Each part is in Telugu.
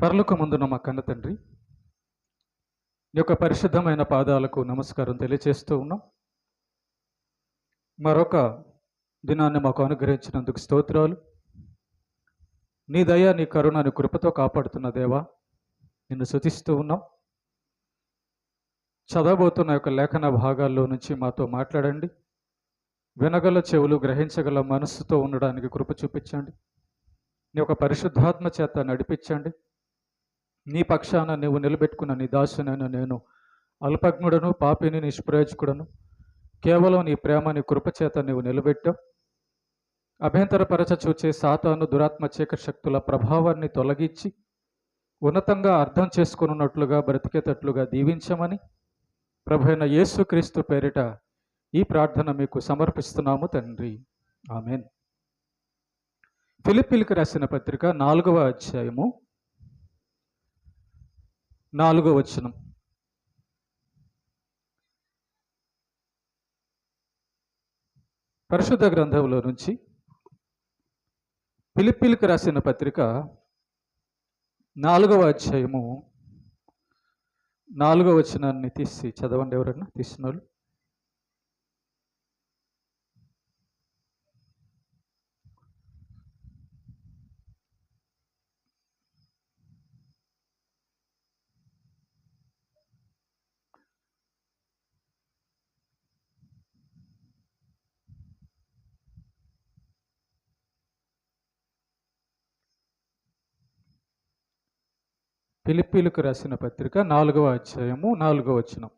పరలోకమందున మా కన్న తండ్రి, నీ యొక్క పరిశుద్ధమైన పాదాలకు నమస్కారం తెలియజేస్తూ ఉన్నాం. మరొక దినాన్ని మాకు అనుగ్రహించినందుకు స్తోత్రాలు. నీ దయ, నీ కరుణ, నీ కృపతో కాపాడుతున్న దేవా, నిన్ను స్తుతిస్తూ ఉన్నాం. చదవబోతున్న యొక్క లేఖన భాగాల్లో నుంచి మాతో మాట్లాడండి. వినగల చెవులు, గ్రహించగల మనస్సుతో ఉండడానికి కృప చూపించండి. నీ యొక్క పరిశుద్ధాత్మ చేత నడిపించండి. నీ పక్షాన నీవు నిలబెట్టుకున్న నీ దాసునైన నేను అల్పజ్ఞుడను, పాపిని, నిష్ప్రయోజకుడను. కేవలం నీ ప్రేమ, నీ కృపచేత నీవు నిలబెట్టావు. అభ్యంతరపరచ చూచే సాతాను, దురాత్మ, చీకటి శక్తుల ప్రభావాన్ని తొలగించి ఉన్నతంగా అర్థం చేసుకున్నట్లుగా, బ్రతికేటట్లుగా దీవించమని ప్రభువైన యేసుక్రీస్తు పేరిట ఈ ప్రార్థన మీకు సమర్పిస్తున్నాము తండ్రి. ఆమెన్. ఫిలిప్పీలకు రాసిన పత్రిక 4వ అధ్యాయము 4వ వచనం. పరిశుద్ధ గ్రంథంలో నుంచి ఫిలిప్పీలకు రాసిన పత్రిక 4వ అధ్యాయము 4వ వచనాన్ని తీసి చదవండి. ఎవరన్నా తీసిన వాళ్ళు. ఫిలిప్పీలకు రాసిన పత్రిక 4వ అధ్యాయము 4వ వచనం.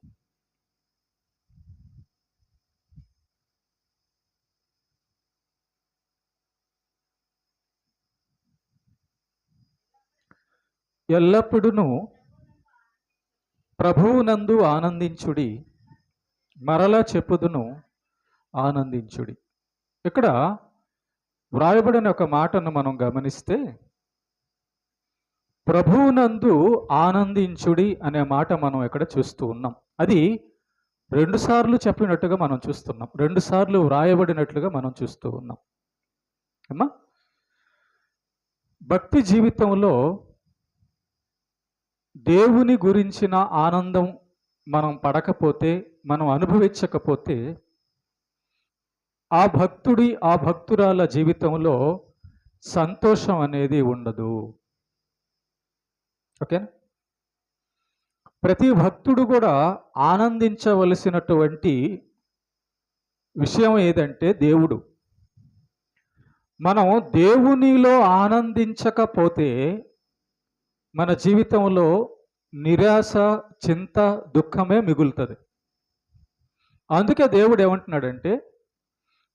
ఎల్లప్పుడూ ప్రభువునందు ఆనందించుడి, మరలా చెప్పుదును ఆనందించుడి. ఇక్కడ వ్రాయబడిన ఒక మాటను మనం గమనిస్తే, ప్రభువునందు ఆనందించుడి అనే మాట మనం ఇక్కడ చూస్తూ ఉన్నాం. అది 2 సార్లు చెప్పినట్టుగా మనం చూస్తున్నాం, 2 సార్లు వ్రాయబడినట్లుగా మనం చూస్తూ ఉన్నాం. అమ్మా, భక్తి జీవితంలో దేవుని గురించిన ఆనందం మనం పడకపోతే, మనం అనుభవించకపోతే, ఆ భక్తురాల జీవితంలో సంతోషం అనేది ఉండదు. ఓకేనా? ప్రతి భక్తుడు కూడా ఆనందించవలసినటువంటి విషయం ఏదంటే దేవుడు. మనం దేవునిలో ఆనందించకపోతే మన జీవితంలో నిరాశ, చింత, దుఃఖమే మిగులుతుంది. అందుకే దేవుడు ఏమంటున్నాడంటే,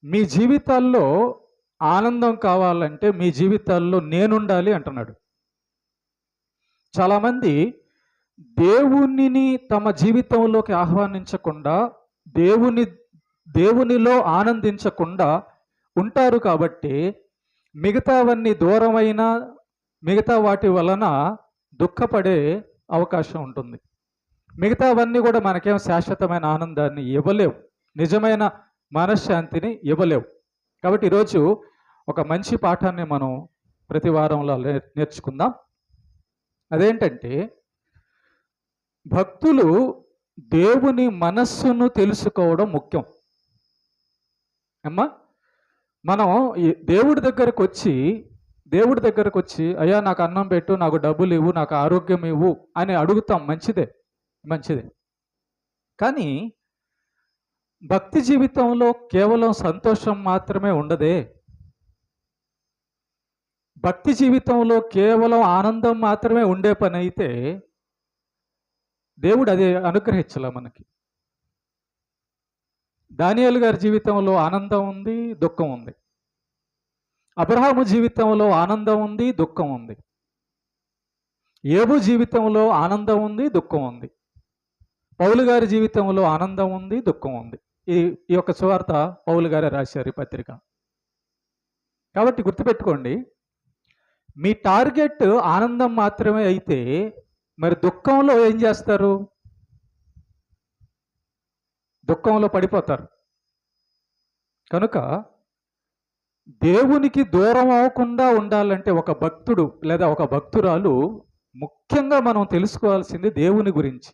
మీ జీవితాల్లో ఆనందం కావాలంటే మీ జీవితాల్లో నేనుండాలి అంటున్నాడు. చాలామంది దేవునిని తమ జీవితంలోకి ఆహ్వానించకుండా, దేవునిలో ఆనందించకుండా ఉంటారు. కాబట్టి మిగతావన్నీ దూరమైన, మిగతా వాటి వలన దుఃఖపడే అవకాశం ఉంటుంది. మిగతావన్నీ కూడా మనకేం శాశ్వతమైన ఆనందాన్ని ఇవ్వలేవు, నిజమైన మనశ్శాంతిని ఇవ్వలేవు. కాబట్టి ఈరోజు ఒక మంచి పాఠాన్ని మనం ప్రతి వారంలో నేర్చుకుందాం. అదేంటంటే, భక్తులు దేవుని మనస్సును తెలుసుకోవడం ముఖ్యం. అమ్మా, మనం దేవుడి దగ్గరకు వచ్చి అయ్యా నాకు అన్నం పెట్టు, నాకు డబ్బులు ఇవ్వు, నాకు ఆరోగ్యం ఇవ్వు అని అడుగుతాం. మంచిదే. కానీ భక్తి జీవితంలో కేవలం సంతోషం మాత్రమే ఉండదే. భక్తి జీవితంలో కేవలం ఆనందం మాత్రమే ఉండే పని అయితే దేవుడు అదే అనుగ్రహించాల మనకి. దానియేలు గారి జీవితంలో ఆనందం ఉంది, దుఃఖం ఉంది. అబ్రహాము జీవితంలో ఆనందం ఉంది, దుఃఖం ఉంది. యోబు జీవితంలో ఆనందం ఉంది, దుఃఖం ఉంది. పౌలు గారి జీవితంలో ఆనందం ఉంది, దుఃఖం ఉంది. ఈ యొక్క సువార్త పౌలు గారే రాశారు ఈ పత్రిక. కాబట్టి గుర్తుపెట్టుకోండి, మీ టార్గెట్ ఆనందం మాత్రమే అయితే మరి దుఃఖంలో ఏం చేస్తారు? దుఃఖంలో పడిపోతారు. కనుక దేవునికి దూరం అవ్వకుండా ఉండాలంటే ఒక భక్తుడు లేదా ఒక భక్తురాలు ముఖ్యంగా మనం తెలుసుకోవాల్సింది దేవుని గురించి.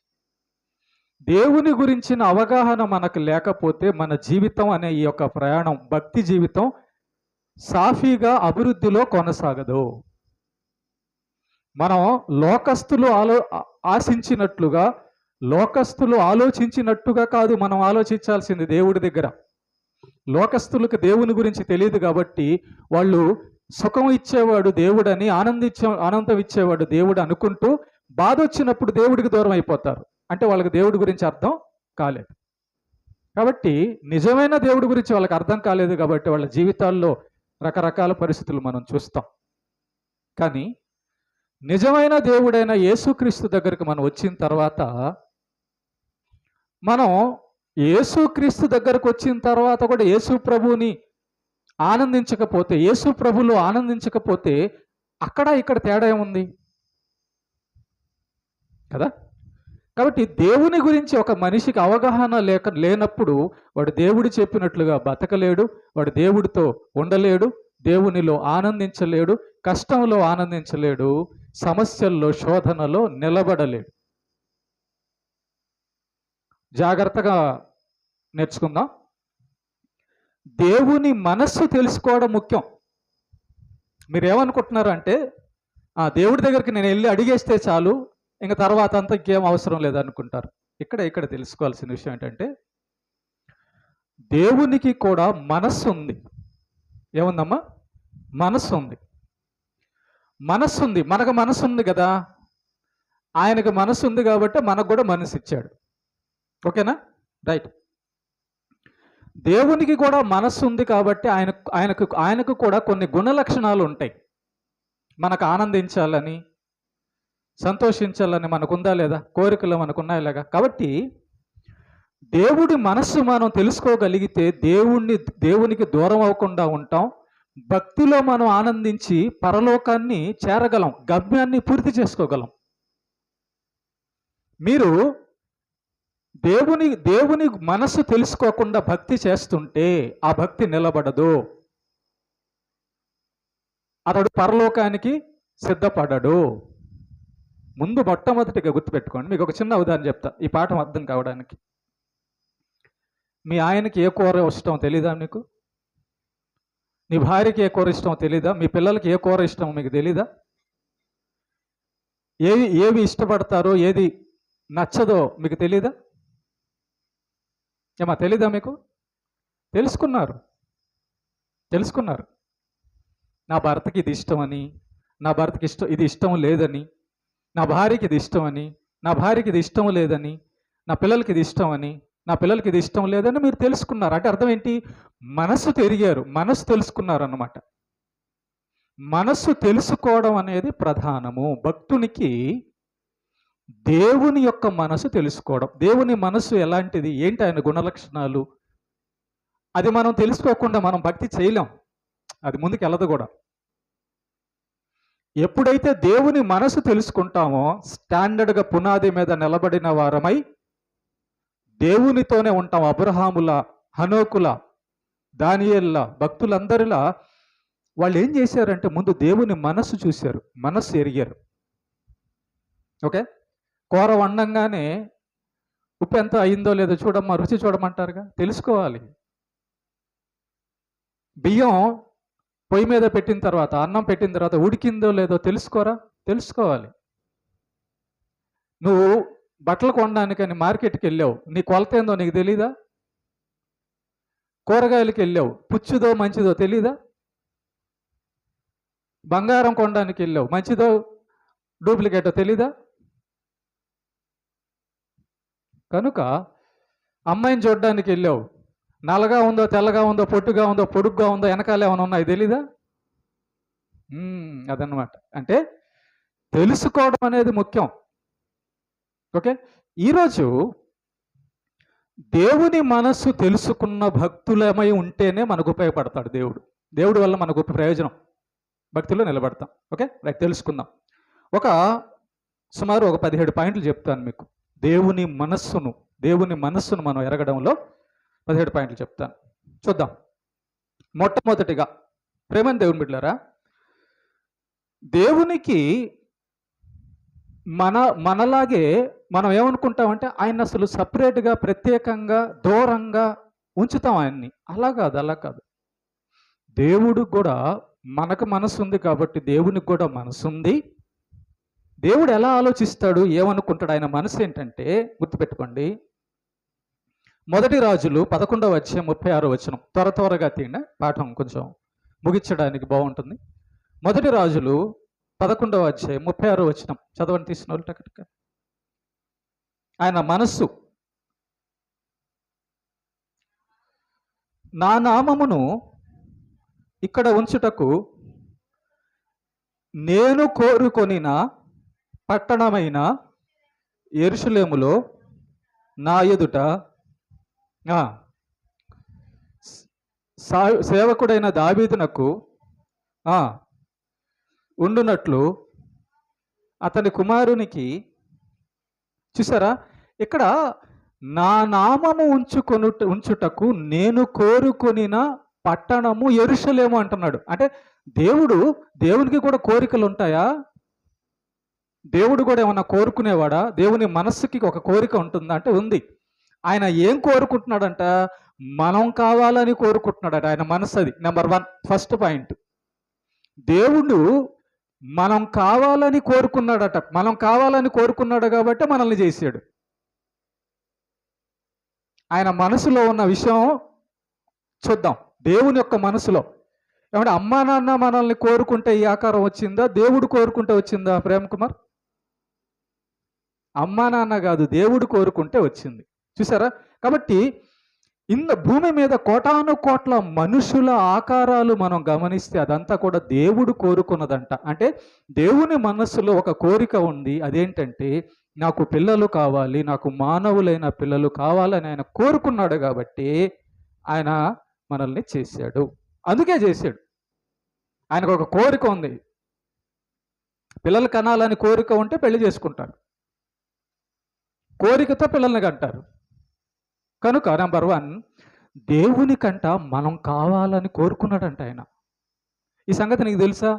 దేవుని గురించిన అవగాహన మనకు లేకపోతే మన జీవితం అనే ఈ యొక్క ప్రయాణం, భక్తి జీవితం సాఫీగా అభివృద్ధిలో కొనసాగదు. మనం లోకస్తులు ఆశించినట్లుగా, లోకస్తులు ఆలోచించినట్టుగా కాదు మనం ఆలోచించాల్సింది దేవుడి దగ్గర. లోకస్తులకు దేవుని గురించి తెలియదు కాబట్టి వాళ్ళు సుఖం ఇచ్చేవాడు దేవుడని, ఆనందం ఇచ్చేవాడు దేవుడు అనుకుంటూ బాధ వచ్చినప్పుడు దేవుడికి దూరం అయిపోతారు. అంటే వాళ్ళకి దేవుడి గురించి అర్థం కాలేదు. కాబట్టి నిజమైన దేవుడి గురించి వాళ్ళకి అర్థం కాలేదు కాబట్టి వాళ్ళ జీవితాల్లో రకరకాల పరిస్థితులు మనం చూస్తాం. కానీ నిజమైన దేవుడైన యేసుక్రీస్తు దగ్గరికి మనం వచ్చిన తర్వాత, మనం యేసుక్రీస్తు దగ్గరకు వచ్చిన తర్వాత కూడా యేసు ప్రభువుని ఆనందించకపోతే, యేసు ప్రభులో ఆనందించకపోతే అక్కడ ఇక్కడ తేడా ఏముంది కదా? కాబట్టి దేవుని గురించి ఒక మనిషికి అవగాహన లేనప్పుడు వాడు దేవుడు చెప్పినట్లుగా బతకలేడు, వాడు దేవుడితో ఉండలేడు, దేవునిలో ఆనందించలేడు, కష్టంలో ఆనందించలేడు, సమస్యల్లో శోధనలో నిలబడలేడు. జాగ్రత్తగా నేర్చుకుందాం. దేవుని మనస్సు తెలుసుకోవడం ముఖ్యం. మీరేమనుకుంటున్నారు అంటే, దేవుడి దగ్గరికి నేను వెళ్ళి అడిగేస్తే చాలు, ఇంకా తర్వాత అంతా ఇంకేం అవసరం లేదనుకుంటారు. ఇక్కడ తెలుసుకోవాల్సిన విషయం ఏంటంటే, దేవునికి కూడా మనస్సు ఉంది. ఏముందమ్మా? మనస్సు ఉంది. మనస్సు ఉంది. మనకు మనస్సు ఉంది కదా, ఆయనకు మనస్సు ఉంది కాబట్టి మనకు కూడా మనసు ఇచ్చాడు. ఓకేనా? రైట్. దేవునికి కూడా మనస్సు ఉంది కాబట్టి ఆయనకు కూడా కొన్ని గుణ లక్షణాలు ఉంటాయి. మనకు ఆనందించాలని, సంతోషించాలని మనకుందా లేదా? కోరికలు మనకున్నాయి లేగా? కాబట్టి దేవుడి మనస్సు మనం తెలుసుకోగలిగితే దేవునికి దూరం అవ్వకుండా ఉంటాం. భక్తిలో మనం ఆనందించి పరలోకాన్ని చేరగలం, గమ్యాన్ని పూర్తి చేసుకోగలం. మీరు దేవుని మనస్సు తెలుసుకోకుండా భక్తి చేస్తుంటే ఆ భక్తి నిలబడదు. అతడు పరలోకానికి సిద్ధపడడు. ముందు మొట్టమొదటిగా గుర్తుపెట్టుకోండి. మీకు ఒక చిన్న ఉదాహరణ చెప్తా ఈ పాఠం అర్థం కావడానికి. మీ ఆయనకి ఏ కూర ఇష్టం తెలీదా మీకు? నీ భార్యకి ఏ కూర ఇష్టం తెలీదా? మీ పిల్లలకి ఏ కూర ఇష్టం మీకు తెలీదా? ఏవి ఇష్టపడతారో, ఏది నచ్చదో మీకు తెలీదా? ఏమా తెలీదా మీకు? తెలుసుకున్నారు. నా భర్తకి ఇది ఇష్టమని, నా భర్తకి ఇది ఇష్టం లేదని, నా భార్యకి ఇది ఇష్టమని, నా భార్యకి ఇది ఇష్టం లేదని, నా పిల్లలకి ఇది ఇష్టమని, నా పిల్లలకి ఇది ఇష్టం లేదని మీరు తెలుసుకున్నారు. అంటే అర్థం ఏంటి? మనస్సు తిరిగారు, మనస్సు తెలుసుకున్నారు అన్నమాట. మనస్సు తెలుసుకోవడం అనేది ప్రధానము. భక్తునికి దేవుని యొక్క మనసు తెలుసుకోవడం. దేవుని మనసు ఎలాంటిది, ఏంటి ఆయన గుణలక్షణాలు, అది మనం తెలుసుకోకుండా మనం భక్తి చేయలేం. అది ముందుకు వెళ్ళదు కూడా. ఎప్పుడైతే దేవుని మనసు తెలుసుకుంటామో స్టాండర్డ్గా పునాది మీద నిలబడిన వారమై దేవునితోనే ఉంటాం. అబ్రహాముల, హనోకుల, దానియేలుల, భక్తులందరిలా వాళ్ళు ఏం చేశారంటే ముందు దేవుని మనస్సు చూశారు, మనస్సు ఎరిగారు. ఓకే, కూర వండంగానే ఉప్పు ఎంత అయిందో లేదో చూడమ్మా, రుచి చూడమంటారుగా, తెలుసుకోవాలి. బియ్యం పొయ్యి మీద పెట్టిన తర్వాత, అన్నం పెట్టిన తర్వాత ఉడికిందో లేదో తెలుసుకోవాలి. నువ్వు బట్టలు కొనడానికని మార్కెట్కి వెళ్ళావు, నీ కొలత ఏందో నీకు తెలీదా? కూరగాయలకి వెళ్ళావు, పుచ్చుదో మంచిదో తెలీదా? బంగారం కొనడానికి వెళ్ళావు, మంచిదో డూప్లికేటో తెలీదా? కనుక అమ్మాయిని చూడడానికి వెళ్ళావు, నల్లగా ఉందో, తెల్లగా ఉందో, పొట్టుగా ఉందో, పొడుగ్గా ఉందో, వెనకాల ఏమైనా ఉన్నాయి తెలీదా? అదన్నమాట. అంటే తెలుసుకోవడం అనేది ముఖ్యం. ఓకే, ఈరోజు దేవుని మనస్సు తెలుసుకున్న భక్తులమై ఉంటేనే మనకు ఉపయోగపడతాడు దేవుడి వల్ల మనకు ప్రయోజనం, భక్తిలో నిలబడతాం. ఓకే రైట్, తెలుసుకుందాం. సుమారు ఒక 17 పాయింట్లు చెప్తాను మీకు. దేవుని మనస్సును మనం ఎరగడంలో 17 పాయింట్లు చెప్తాను, చూద్దాం. మొట్టమొదటిగా ప్రేమని దేవుని బిడ్డలారా, దేవునికి మనలాగే మనం ఏమనుకుంటామంటే ఆయన అసలు సపరేట్గా ప్రత్యేకంగా దూరంగా ఉంచుతాం ఆయన్ని. అలా కాదు, అలా కాదు. దేవుడు కూడా మనకు మనసు ఉంది కాబట్టి దేవునికి కూడా మనసు ఉంది. దేవుడు ఎలా ఆలోచిస్తాడు, ఏమనుకుంటాడు, ఆయన మనసు ఏంటంటే గుర్తుపెట్టుకోండి. మొదటి రాజులు 11వ అధ్యాయం 36వ వచనం. త్వరగా తీయండి, పాఠం కొంచెం ముగించడానికి బాగుంటుంది. మొదటి రాజులు 11వ అధ్యాయం 36వ వచనం చదవని తీసిన వాళ్ళు టకటక. ఆయన మనస్సు, నా నామమును ఇక్కడ ఉంచుటకు నేను కోరుకొనిన పట్టణమైన యెరూషలేములో నా ఎదుట సేవకుడైన దావీదునకు ఉండునట్లు అతని కుమారునికి, చూసారా ఇక్కడ నా నామము ఉంచుటకు నేను కోరుకొనిన పట్టణము యెరూషలేము అంటున్నాడు. అంటే దేవునికి కూడా కోరికలు ఉంటాయా? దేవుడు కూడా ఏమన్నా కోరుకునేవాడా? దేవుని మనస్సుకి ఒక కోరిక ఉంటుందా అంటే ఉంది. ఆయన ఏం కోరుకుంటున్నాడంట? మనం కావాలని కోరుకుంటున్నాడట. ఆయన మనస్సు అది. Number 1 first point. దేవుడు మనం కావాలని కోరుకున్నాడట. మనం కావాలని కోరుకున్నాడు కాబట్టి మనల్ని చేశాడు. ఆయన మనసులో ఉన్న విషయం చూద్దాం. దేవుని యొక్క మనసులో ఏమంటే అమ్మా నాన్న మనల్ని కోరుకుంటే ఈ ఆకారం వచ్చిందా? దేవుడు కోరుకుంటే వచ్చిందా? ప్రేమ్ కుమార్, అమ్మా నాన్న కాదు, దేవుడు కోరుకుంటే వచ్చింది. చూసారా? కాబట్టి భూమి మీద కోటాను కోట్ల మనుషుల ఆకారాలు మనం గమనిస్తే అదంతా కూడా దేవుడు కోరుకున్నదంట. అంటే దేవుని మనస్సులో ఒక కోరిక ఉంది. అదేంటంటే నాకు పిల్లలు కావాలి, నాకు మానవులైన పిల్లలు కావాలని ఆయన కోరుకున్నాడు కాబట్టి ఆయన మనల్ని చేశాడు. అందుకే చేశాడు. ఆయనకు ఒక కోరిక ఉంది. పిల్లలు కనాలని కోరిక ఉంటే పెళ్లి చేసుకుంటారు. కోరికతో పిల్లల్ని కంటారు. కనుక నెంబర్ 1, దేవుని కంట మనం కావాలని కోరుకున్నాడంట ఆయన. ఈ సంగతి నీకు తెలుసా?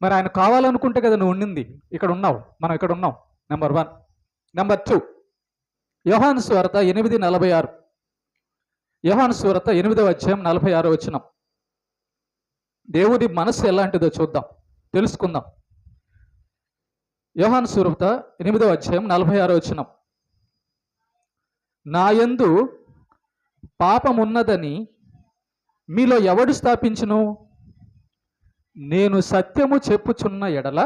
మరి ఆయన కావాలనుకుంటే కదా నువ్వు ఉండింది, ఇక్కడ ఉన్నావు, మనం ఇక్కడ ఉన్నాం. నెంబర్ 1. నెంబర్ 2, యోహాను సువార్త 8:46. యోహాను సువార్త 8వ అధ్యాయం 46వ వచనం. దేవుడి మనసు ఎలాంటిదో చూద్దాం, తెలుసుకుందాం. యోహాను సువార్త 8వ అధ్యాయం 46వ వచనం. నా యందు పాపమున్నదని మీలో ఎవడు స్థాపించును? నేను సత్యము చెప్పుచున్న ఎడల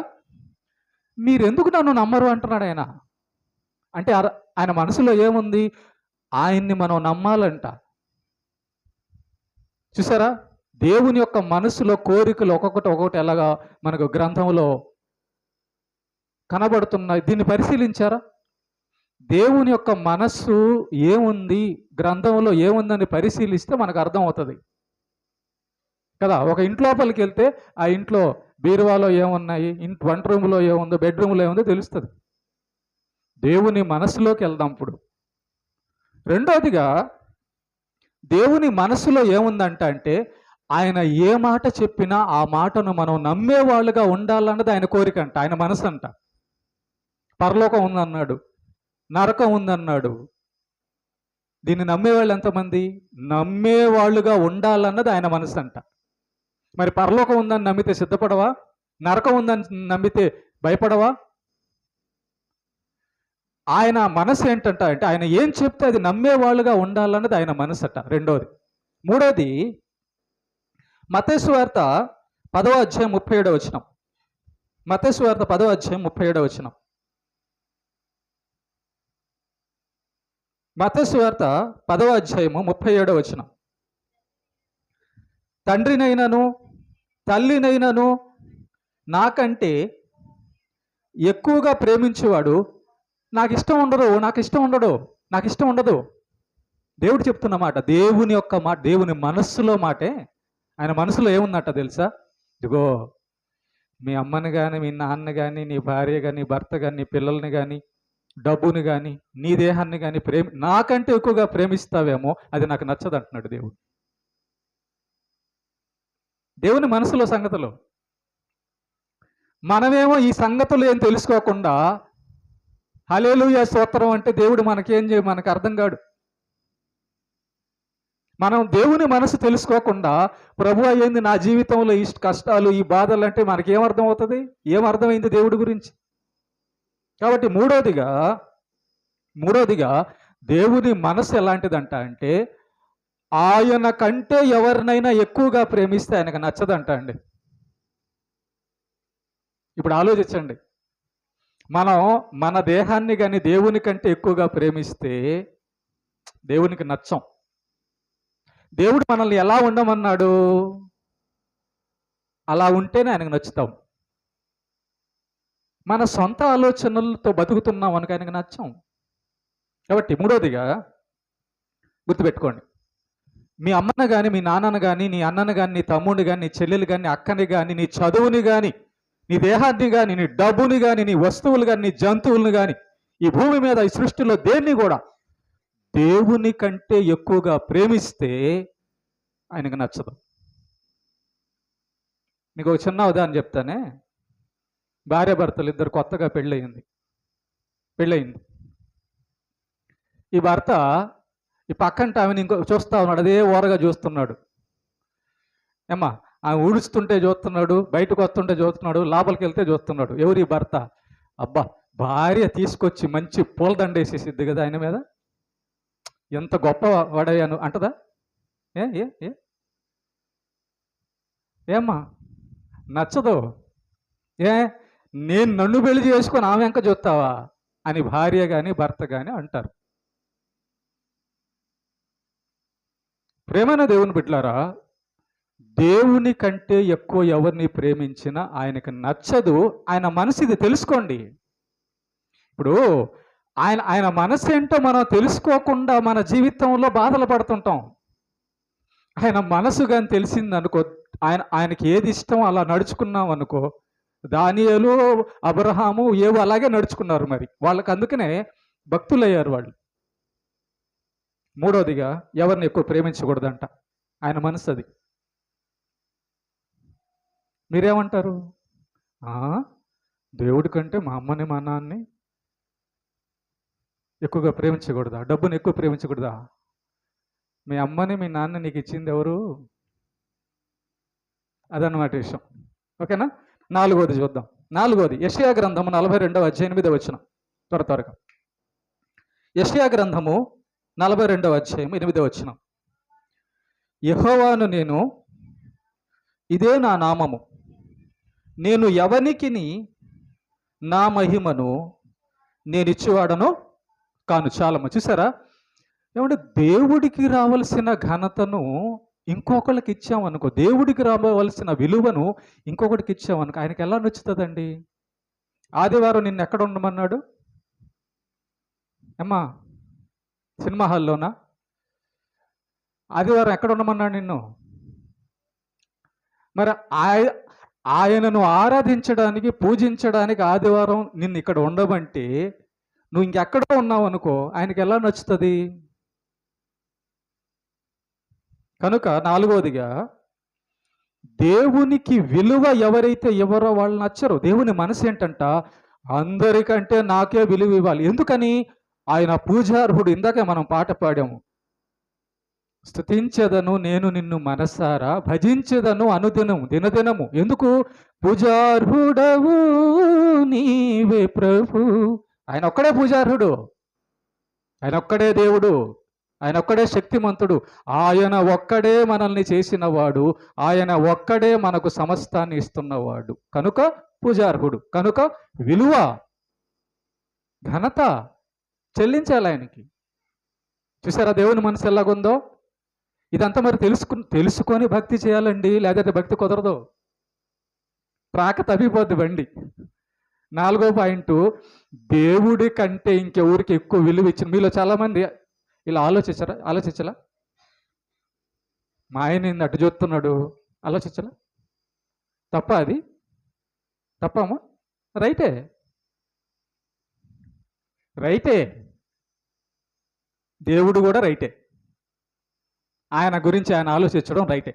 మీరెందుకు నన్ను నమ్మరు అంటున్నాడు ఆయన. అంటే ఆయన మనసులో ఏముంది? ఆయన్ని మనం నమ్మాలంట. చూసారా? దేవుని యొక్క మనసులో కోరికలు ఒక్కొక్కటి ఎలాగా మనకు గ్రంథంలో కనబడుతున్నాయి. దీన్ని పరిశీలించారా? దేవుని యొక్క మనస్సు ఏముంది, గ్రంథంలో ఏముందని పరిశీలిస్తే మనకు అర్థం అవుతుంది కదా. ఒక ఇంట్లోపలికి వెళ్తే ఆ ఇంట్లో బీరువాలో ఏమున్నాయి, వంట రూమ్లో ఏముందో, బెడ్రూమ్లో ఏముందో తెలుస్తుంది. దేవుని మనసులోకి వెళ్దాం ఇప్పుడు. రెండోదిగా దేవుని మనసులో ఏముందంట అంటే ఆయన ఏ మాట చెప్పినా ఆ మాటను మనం నమ్మేవాళ్ళుగా ఉండాలన్నది ఆయన కోరిక అంట, ఆయన మనసు అంట. పరలోకం ఉందన్నాడు, నరకం ఉందన్నాడు. దీన్ని నమ్మేవాళ్ళు ఎంతమంది? నమ్మేవాళ్ళుగా ఉండాలన్నది ఆయన మనసు అంట. మరి పరలోకం ఉందని నమ్మితే సిద్ధపడవా? నరకం ఉందని నమ్మితే భయపడవా? ఆయన మనసు ఏంటంట అంటే ఆయన ఏం చెప్తే అది నమ్మేవాళ్ళుగా ఉండాలన్నది ఆయన మనసు అట. రెండోది. మూడోది, మత్తయి సువార్త 10వ అధ్యాయం 37వ వచనం. మత్తయి సువార్త 10వ అధ్యాయం 37వ వచనం. మత్తయి సువార్త 10వ అధ్యాయము 37వ వచనం. తండ్రినైనను తల్లినైనను నాకంటే ఎక్కువగా ప్రేమించేవాడు నాకు ఇష్టం ఉండదు. దేవుడు చెప్తున్న మాట, దేవుని యొక్క మాట, దేవుని మనస్సులో మాటే. ఆయన మనసులో ఏముందట తెలుసా? ఇదిగో మీ అమ్మని కానీ, మీ నాన్న కానీ, నీ భార్య కానీ, భర్త కానీ, నీ పిల్లల్ని కానీ, డబ్బుని కానీ, నీ దేహాన్ని కానీ నాకంటే ఎక్కువగా ప్రేమిస్తావేమో, అది నాకు నచ్చదు అంటున్నాడు దేవుడు. దేవుని మనసులో సంగతులు. మనమేమో ఈ సంగతులు ఏం తెలుసుకోకుండా హల్లెలూయా స్తోత్రం అంటే దేవుడు మనకు అర్థం కాడు. మనం దేవుని మనసు తెలుసుకోకుండా ప్రభు అయ్యింది నా జీవితంలో ఈ కష్టాలు ఈ బాధలు అంటే మనకేమర్థం అవుతుంది? ఏమర్థమైంది దేవుడి గురించి? కాబట్టి మూడోదిగా దేవుని మనసు ఎలాంటిదంట అంటే ఆయన కంటే ఎవరినైనా ఎక్కువగా ప్రేమిస్తే ఆయనకు నచ్చదంట అండి. ఇప్పుడు ఆలోచించండి, మనం మన దేహాన్ని కానీ దేవుని కంటే ఎక్కువగా ప్రేమిస్తే దేవునికి నచ్చం. దేవుడు మనల్ని ఎలా ఉండమన్నాడు? అలా ఉంటేనే ఆయనకు నచ్చుతాం. మన సొంత ఆలోచనలతో బతుకుతున్నాం అనుకు ఆయనకు నచ్చం. కాబట్టి మూడోదిగా గుర్తుపెట్టుకోండి, మీ అమ్మను కానీ మీ నాన్నను కానీ నీ అన్నను కానీ నీ తమ్ముడిని కానీ నీ చెల్లెలు కానీ నీ అక్కని కానీ నీ చదువుని కానీ నీ దేహాన్ని కానీ నీ డబ్బుని కానీ నీ వస్తువులు కానీ నీ జంతువులను కానీ ఈ భూమి మీద ఈ సృష్టిలో దేన్ని కూడా దేవుని కంటే ఎక్కువగా ప్రేమిస్తే ఆయనకు నచ్చదు. మీకు ఒక చిన్న ఉదాహరణ చెప్తానే. భార్యాభర్తలు ఇద్దరు కొత్తగా పెళ్ళయింది. ఈ భర్త ఈ పక్కంట ఆమెను ఇంకో చూస్తా ఉన్నాడు, అదే ఓరగా చూస్తున్నాడు. ఏమ్మా ఆమె ఊడుస్తుంటే చూస్తున్నాడు, బయటకు వస్తుంటే చూస్తున్నాడు, లోపలికి వెళ్తే చూస్తున్నాడు. ఎవరి భర్త? అబ్బా, భార్య తీసుకొచ్చి మంచి పూలదండ వేసేసిద్ది కదా ఆయన మీద, ఎంత గొప్ప వాడయ్యాను అంటదా? ఏమ్మా నచ్చదు. నేను నన్ను పెళ్లి చేసుకొని ఆమె వెంక చూస్తావా అని భార్య కానీ భర్త కానీ అంటారు. ప్రేమైన దేవుని బిడ్డలారా, దేవుని కంటే ఎక్కువ ఎవరిని ప్రేమించినా ఆయనకు నచ్చదు. ఆయన మనసు ఇది తెలుసుకోండి. ఇప్పుడు ఆయన మనసు ఏంటో మనం తెలుసుకోకుండా మన జీవితంలో బాధలు పడుతుంటాం. ఆయన మనసు కానీ తెలిసిందనుకో, ఆయనకి ఏది ఇష్టం అలా నడుచుకున్నాం అనుకో. దానియేలు అబ్రహాము ఏవో అలాగే నడుచుకున్నారు. మరి వాళ్ళకి అందుకనే భక్తులయ్యారు వాళ్ళు. మూడోదిగా ఎవరిని ఎక్కువ ప్రేమించకూడదంట, ఆయన మనసు అది. మీరేమంటారు? దేవుడి కంటే మా అమ్మని మా నాన్నని ఎక్కువగా ప్రేమించకూడదా? డబ్బుని ఎక్కువ ప్రేమించకూడదా? మీ అమ్మని మీ నాన్న నీకు ఇచ్చింది ఎవరు? అదన్నమాట విషయం. ఓకేనా? నాలుగోది చూద్దాం. యెషయా గ్రంథము 42వ అధ్యాయం 8వ వచనం. త్వరగా యెషయా గ్రంథము 42వ అధ్యాయం 8వ వచనం. యెహోవాను నేను, ఇదే నా నామము, నేను ఎవనికిని నా మహిమను నేను ఇచ్చేవాడను కాను. చాలమ్మ, చూసారా? ఏమంటే దేవుడికి రావాల్సిన ఘనతను ఇంకొకరికి ఇచ్చామనుకో, దేవుడికి రావలసిన విలువను ఇంకొకటికి ఇచ్చామనుకో, ఆయనకి ఎలా నచ్చుతుందండి? ఆదివారం నిన్ను ఎక్కడ ఉండమన్నాడు? అమ్మా సినిమా హాల్లోనా? ఆదివారం ఎక్కడ ఉండమన్నాడు నిన్ను? మరి ఆయనను ఆరాధించడానికి పూజించడానికి ఆదివారం నిన్ను ఇక్కడ ఉండమంటే నువ్వు ఇంకెక్కడో ఉన్నావు అనుకో, ఆయనకి ఎలా నచ్చుతుంది? కనుక నాలుగోదిగా దేవునికి విలువ ఎవరైతే ఎవరో వాళ్ళు నచ్చరు. దేవుని మనసు ఏంటంట, అందరికంటే నాకే విలువ ఇవ్వాలి. ఎందుకని? ఆయన పూజార్హుడు. ఇందాక మనం పాట పాడాము, స్తుతించెదను నేను నిన్ను మనసారా, భజించెదను అనుదినము దినదినము. ఎందుకు? పూజార్హుడవు నీవే ప్రభు. ఆయన ఒక్కడే పూజార్హుడు, ఆయన ఒక్కడే దేవుడు, ఆయన ఒక్కడే శక్తిమంతుడు. ఆయన ఒక్కడే మనల్ని చేసినవాడు, ఆయన ఒక్కడే మనకు సమస్తాన్ని ఇస్తున్నవాడు. కనుక పూజార్హుడు, కనుక విలువ ఘనత చెల్లించాలి ఆయనకి. చూసారా దేవుని మనసు ఎలాగుందో? ఇదంతా మరి తెలుసుకొని భక్తి చేయాలండి, లేకపోతే భక్తి కుదరదు, ట్రాక తప్పిపోద్ది బండి. 4వ పాయింట్, దేవుడి కంటే ఇంకెవరికి ఎక్కువ విలువ ఇచ్చిన. మీలో చాలామంది ఇలా ఆలోచించలా? మా ఆయన అటు చూస్తున్నాడు, ఆలోచించలా? తప్ప అది? తప్పమ్మా? రైటే. దేవుడు కూడా రైటే, ఆయన గురించి ఆయన ఆలోచించడం రైటే.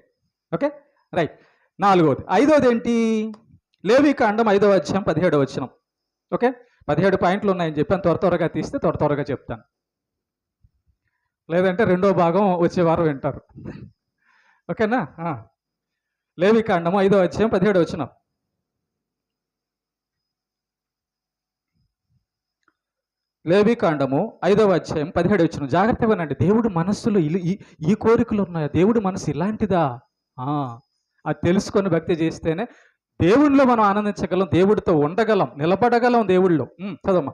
Okay, right. 4వది. 5వది ఏంటి? లేవికాండం 5వ అధ్యాయం 17వ వచనం. ఓకే, 17 పాయింట్లు ఉన్నాయని చెప్పాను. త్వరగా తీస్తే త్వరగా చెప్తాను, లేదంటే రెండో భాగం వచ్చే వారం వింటారు. ఓకేనా? లేవికాండము 5వ అధ్యాయం 17వ వచనం. లేవికాండము 5వ అధ్యాయం 17వ వచనం. జాగ్రత్తగా వినండి. దేవుడు మనస్సులో ఈ కోరికలు ఉన్నాయా? దేవుడి మనసు ఇలాంటిదా? అది తెలుసుకొని భక్తి చేస్తేనే దేవుడిలో మనం ఆనందించగలం, దేవుడితో ఉండగలం, నిలబడగలం దేవుడిలో. చదమ్మా.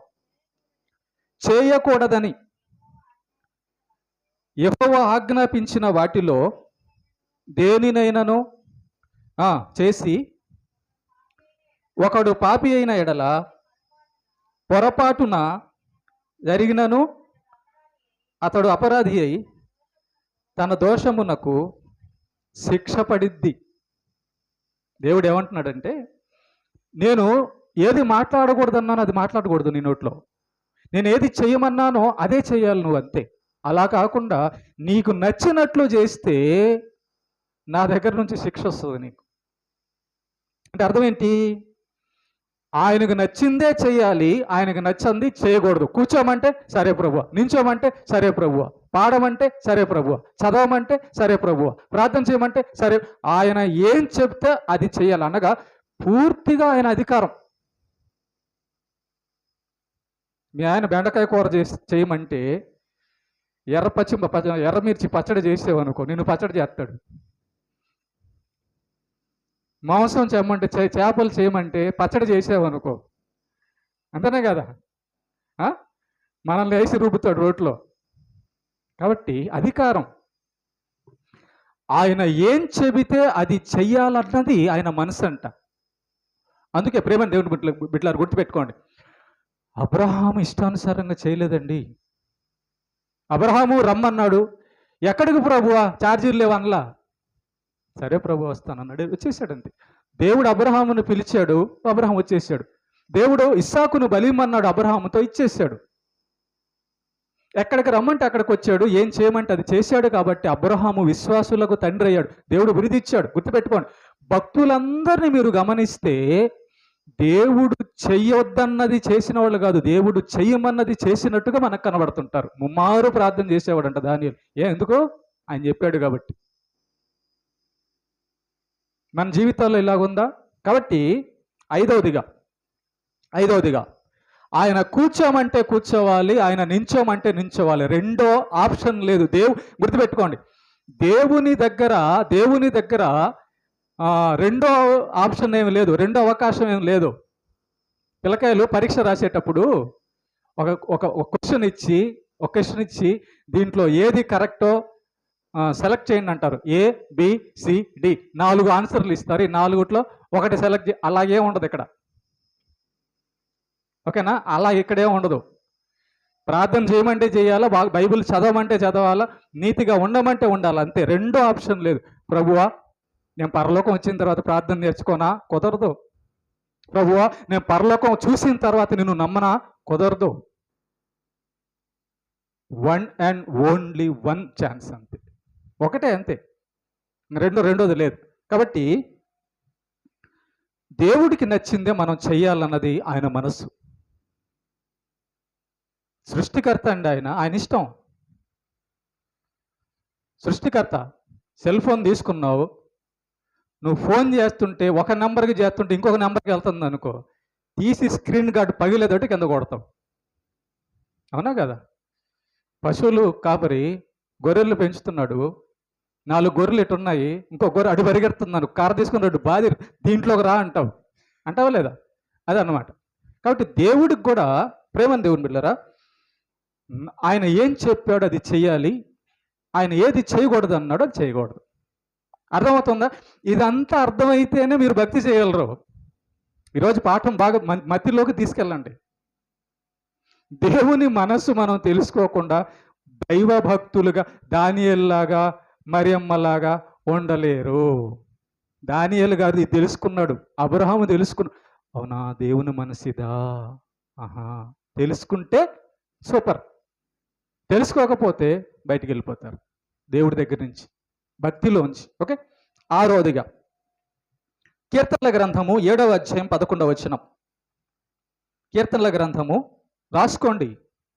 చేయకూడదని యెహోవా ఆజ్ఞాపించిన వాటిలో దేనినైనను చేసి ఒకడు పాపి అయిన ఎడల పొరపాటున జరిగినను అతడు అపరాధి అయి తన దోషమునకు శిక్ష పడిద్ది. దేవుడు ఏమంటున్నాడంటే, నేను ఏది మాట్లాడకూడదన్నానో అది మాట్లాడకూడదు నీ నోట్లో, నేను ఏది చేయమన్నానో అదే చేయాలి నువ్వు, అంతే. అలా కాకుండా నీకు నచ్చినట్లు చేస్తే నా దగ్గర నుంచి శిక్ష వస్తుంది నీకు. అంటే అర్థం ఏంటి? ఆయనకు నచ్చిందే చేయాలి, ఆయనకు నచ్చింది చేయకూడదు. కూర్చోమంటే సరే ప్రభువా, నించోమంటే సరే ప్రభువా, పాడమంటే సరే ప్రభువా, చదవమంటే సరే ప్రభువా, ప్రార్థన చేయమంటే సరే. ఆయన ఏం చెప్తే అది చేయాలి, అనగా పూర్తిగా ఆయన అధికారం. మీ ఆయన బెండకాయ కూర చేయమంటే ఎర్రమిర్చి పచ్చడి చేసేవనుకో, నిన్ను పచ్చడి చేస్తాడు. మాంసం చేయమంటే చేపలు చేయమంటే పచ్చడి చేసేవనుకో, అంతేనే కదా? మనల్ని వేసి రూపుతాడు రోట్లో. కాబట్టి అధికారం. ఆయన ఏం చెబితే అది చెయ్యాలన్నది ఆయన మనసు అంట. అందుకే ప్రేమ దేవుని బిడ్డలారు గుర్తుపెట్టుకోండి, అబ్రహాము ఇష్టానుసారంగా చేయలేదండి. అబ్రహాము రమ్మన్నాడు, ఎక్కడికి ప్రభువా, ఛార్జీలు లేవనలా. సరే ప్రభు వస్తానన్నాడు, వచ్చేసాడు, అంతే. దేవుడు అబ్రహామును పిలిచాడు, అబ్రహాం వచ్చేసాడు. దేవుడు ఇస్సాకును బలిమన్నాడు, అబ్రహాముతో ఇచ్చేసాడు. ఎక్కడికి రమ్మంటే అక్కడికి వచ్చాడు, ఏం చేయమంటే అది చేశాడు. కాబట్టి అబ్రహాము విశ్వాసులకు తండ్రి అయ్యాడు, దేవుడు విడిదిచ్చాడు. గుర్తుపెట్టుకోండి, భక్తులందరినీ మీరు గమనిస్తే దేవుడు చెయ్యొద్దన్నది చేసిన వాళ్ళు కాదు, దేవుడు చెయ్యమన్నది చేసినట్టుగా మనకు కనబడుతుంటారు. ముమ్మారు ప్రార్థన చేసేవాడంట దానియేలు. ఎందుకో ఆయన చెప్పాడు కాబట్టి. మన జీవితాల్లో ఇలాగుందా? కాబట్టి ఐదవదిగా ఆయన కూర్చోమంటే కూర్చోవాలి, ఆయన నించోమంటే నించోవాలి. రెండో ఆప్షన్ లేదు. గుర్తుపెట్టుకోండి, దేవుని దగ్గర రెండో ఆప్షన్ ఏమి లేదు, రెండో అవకాశం ఏమి లేదు. పిల్లకాయలు పరీక్ష రాసేటప్పుడు ఒక క్వశ్చన్ ఇచ్చి దీంట్లో ఏది కరెక్టో సెలెక్ట్ చేయండి అంటారు. A, B, C, D 4 ఆన్సర్లు ఇస్తారు. ఈ 4లో ఒకటి సెలెక్ట్ అలాగే ఉండదు ఇక్కడ. ఓకేనా? అలా ఇక్కడే ఉండదు. ప్రార్థన చేయమంటే చేయాలా, బైబిల్ చదవమంటే చదవాలా, నీతిగా ఉండమంటే ఉండాలి, అంతే. రెండో ఆప్షన్ లేదు. ప్రభువా, నేను పరలోకం వచ్చిన తర్వాత ప్రార్థన నేర్చుకోనా? కుదరదు. ప్రభువా, నేను పరలోకం చూసిన తర్వాత నిన్ను నమ్మనా? కుదరదు. One and only one chance, అంతే. ఒకటే, అంతే. రెండోది లేదు. కాబట్టి దేవుడికి నచ్చిందే మనం చెయ్యాలన్నది ఆయన మనసు. సృష్టికర్త అండి ఆయన ఇష్టం. సృష్టికర్త. సెల్ ఫోన్ తీసుకున్నావు, నువ్వు ఫోన్ చేస్తుంటే ఒక నెంబర్కి చేస్తుంటే ఇంకొక నెంబర్కి వెళ్తుంది అనుకో, తీసి స్క్రీన్ గార్డ్ పగిలేదోటి కింద కొడతాం. అవునా కదా? పశువులు కాపరి గొర్రెలు పెంచుతున్నాడు, 4 గొర్రెలు ఇటు ఉన్నాయి, ఇంకో గొర్రె అడు పరిగెడుతున్నాను, కారు తీసుకుని రెండు బాధి దీంట్లోకి రా అంటావా లేదా? అదన్నమాట. కాబట్టి దేవుడికి కూడా ప్రేమని దేవుని బిడ్డలారా, ఆయన ఏం చెప్పాడు అది చెయ్యాలి, ఆయన ఏది చేయకూడదు అన్నాడు అది చేయకూడదు. అర్థమవుతుందా? ఇదంతా అర్థమైతేనే మీరు భక్తి చేయగలరు. ఈరోజు పాఠం బాగా మధ్యలోకి తీసుకెళ్ళండి. దేవుని మనసు మనం తెలుసుకోకుండా దైవ భక్తులుగా దానియేలులాగా మరియమ్మలాగా ఉండలేరు. దానియేలు గారు ఇది తెలుసుకున్నాడు, అబ్రహాము తెలుసుకున్నాడు. అవునా, దేవుని మనసిదా? తెలుసుకుంటే సూపర్. తెలుసుకోకపోతే బయటికి వెళ్ళిపోతారు దేవుడి దగ్గర నుంచి, భక్తిలోంచి. ఓకే, 6వదిగా కీర్తనల గ్రంథము 7వ అధ్యాయం 11వ వచనం. కీర్తనల గ్రంథము రాసుకోండి,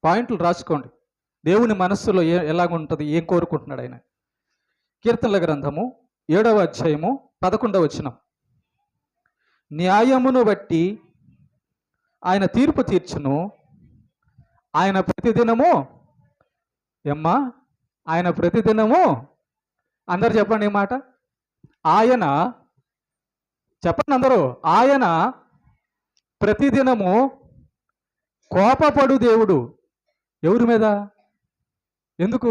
పాయింట్లు రాసుకోండి. దేవుని మనస్సులో ఎలాగుంటుంది, ఏం కోరుకుంటున్నాడు ఆయన. కీర్తనల గ్రంథము 7వ అధ్యాయము 11వ వచనం. న్యాయమును బట్టి ఆయన తీర్పు తీర్చును, ఆయన ప్రతిదినము ఆయన ప్రతిదినము, అందరు చెప్పండి ఈ మాట, ఆయన చెప్పండి అందరూ, ఆయన ప్రతిదినము కోపపడు దేవుడు. ఎవరి మీద? ఎందుకు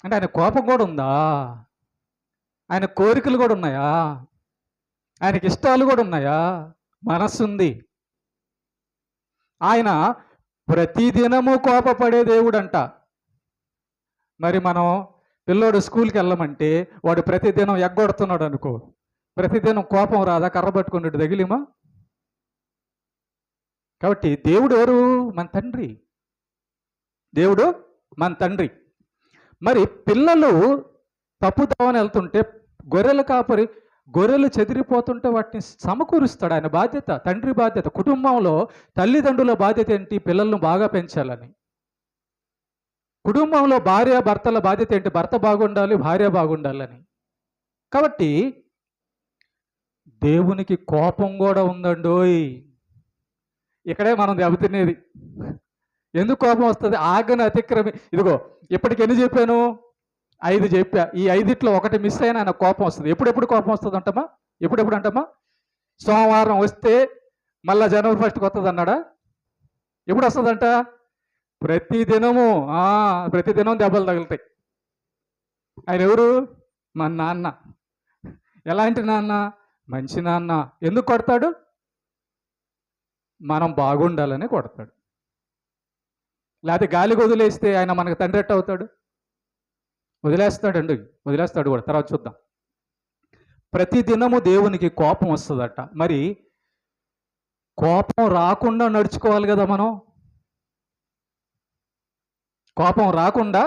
అంటే ఆయన కోపం కూడా ఉందా? ఆయన కోరికలు కూడా ఉన్నాయా? ఆయనకి ఇష్టాలు కూడా ఉన్నాయా? మనస్సు ఉంది. ఆయన ప్రతిదినము కోపపడే దేవుడు అంట. మరి మనం పిల్లోడు స్కూల్కి వెళ్ళమంటే వాడు ప్రతిదినం ఎగ్గొడుతున్నాడు అనుకో, ప్రతిదినం కోపం రాదా? కర్ర పట్టుకున్నట్టు తగిలిమా? కాబట్టి దేవుడు ఎవరు? మన తండ్రి. దేవుడు మన తండ్రి. మరి పిల్లలు తప్పుదామని వెళ్తుంటే గొర్రెల కాపరి గొర్రెలు చెదిరిపోతుంటే వాటిని సమకూరుస్తాడు. ఆయన బాధ్యత, తండ్రి బాధ్యత. కుటుంబంలో తల్లిదండ్రుల బాధ్యత ఏంటి? పిల్లలను బాగా పెంచాలని. కుటుంబంలో భార్య భర్తల బాధ్యత ఏంటి? భర్త బాగుండాలి, భార్య బాగుండాలని. కాబట్టి దేవునికి కోపం కూడా ఉందండోయ్. ఇక్కడే మనం దెబ్బతినేది. ఎందుకు కోపం వస్తుంది? ఆజ్ఞను అతిక్రమి. ఇదిగో ఇప్పటికి ఎన్ని చెప్పాను? 5 చెప్పా. ఈ 5 ఒకటి మిస్ అయినా ఆయన కోపం వస్తుంది. ఎప్పుడెప్పుడు కోపం వస్తుంది అంటమా? ఎప్పుడెప్పుడు అంటమా? సోమవారం వస్తే మళ్ళా జనవరి 1కి వస్తుంది అన్నాడా? ఎప్పుడు వస్తుందంట? ప్రతిదినము. ప్రతిదినం దెబ్బలు తగులుతాయి. ఆయన ఎవరు? మన నాన్న. ఎలాంటి నాన్న? మంచి నాన్న. ఎందుకు కొడతాడు? మనం బాగుండాలని కొడతాడు. లేకపోతే గాలికి వదిలేస్తే ఆయన మనకు తండ్రి ఎట్ట అవుతాడు? వదిలేస్తాడండి, వదిలేస్తాడు కూడా. తర్వాత చూద్దాం. ప్రతిదినము దేవునికి కోపం వస్తుందట. మరి కోపం రాకుండా నడుచుకోవాలి కదా మనం. కోపం రాకుండా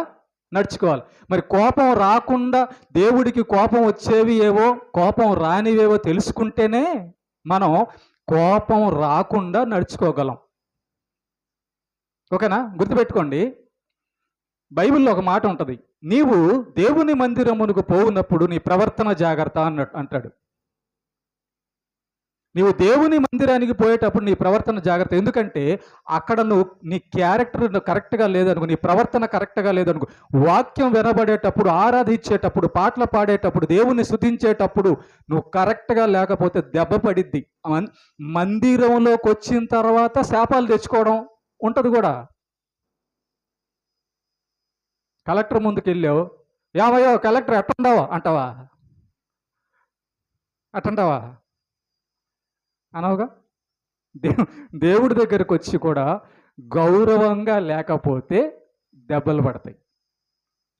నడుచుకోవాలి. మరి కోపం రాకుండా, దేవుడికి కోపం వచ్చేవి ఏవో, కోపం రానివేవో తెలుసుకుంటేనే మనం కోపం రాకుండా నడుచుకోగలం. ఓకేనా? గుర్తుపెట్టుకోండి, బైబిల్లో ఒక మాట ఉంటుంది, నీవు దేవుని మందిరమునకు పోవునప్పుడు నీ ప్రవర్తన జాగ్రత్త అంటాడు. నీవు దేవుని మందిరానికి పోయేటప్పుడు నీ ప్రవర్తన జాగ్రత్త. ఎందుకంటే అక్కడ నువ్వు నీ క్యారెక్టర్ కరెక్ట్గా లేదనుకో, నీ ప్రవర్తన కరెక్ట్గా లేదనుకో, వాక్యం వినబడేటప్పుడు, ఆరాధించేటప్పుడు, పాటలు పాడేటప్పుడు, దేవుని స్తుతించేటప్పుడు నువ్వు కరెక్ట్గా లేకపోతే దెబ్బ పడిద్ది. మందిరంలోకి వచ్చిన తర్వాత శాపాలు తెచ్చుకోవడం ఉంటుంది కూడా. కలెక్టర్ ముందుకు వెళ్ళావు, ఏమయ్యో కలెక్టర్ అట్టుండవా అంటావా? అట్టంటావా? అనవుగా. దేవుడి దగ్గరకు వచ్చి కూడా గౌరవంగా లేకపోతే దెబ్బలు పడతాయి.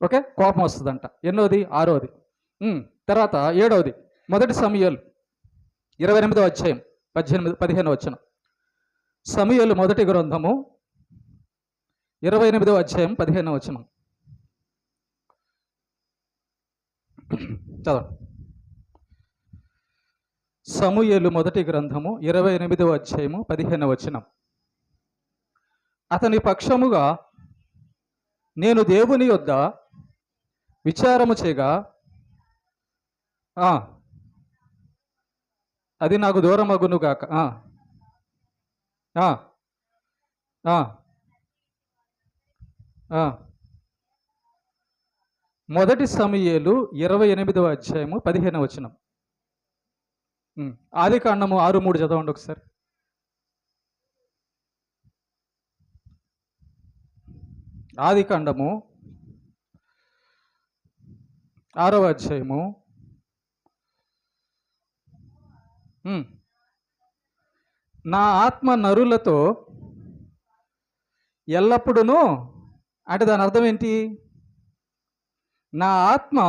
ఓకే, కోపం వస్తుందంట. ఎన్నోది? 6వది. తర్వాత 7వది. మొదటి సమూయేలు 28వ అధ్యాయం 15వ వచనం. సమూయేలు మొదటి గ్రంథము 28వ అధ్యాయం 15వ వచనం చదవండి. సమూయేలు మొదటి గ్రంథము 28వ అధ్యాయము 15వ వచనం. అతని పక్షముగా నేను దేవుని యొద్ద విచారము చేయగా అది నాకు దూరమగును గాక. మొదటి సమూయేలు 28వ అధ్యాయము 15వ వచనం. ఆదికాండము 6:3 చదవండి ఒకసారి. ఆదికాండము 6వ అధ్యాయము నా ఆత్మ నరులతో ఎల్లప్పుడూ, అంటే దాని అర్థం ఏంటి? నా ఆత్మ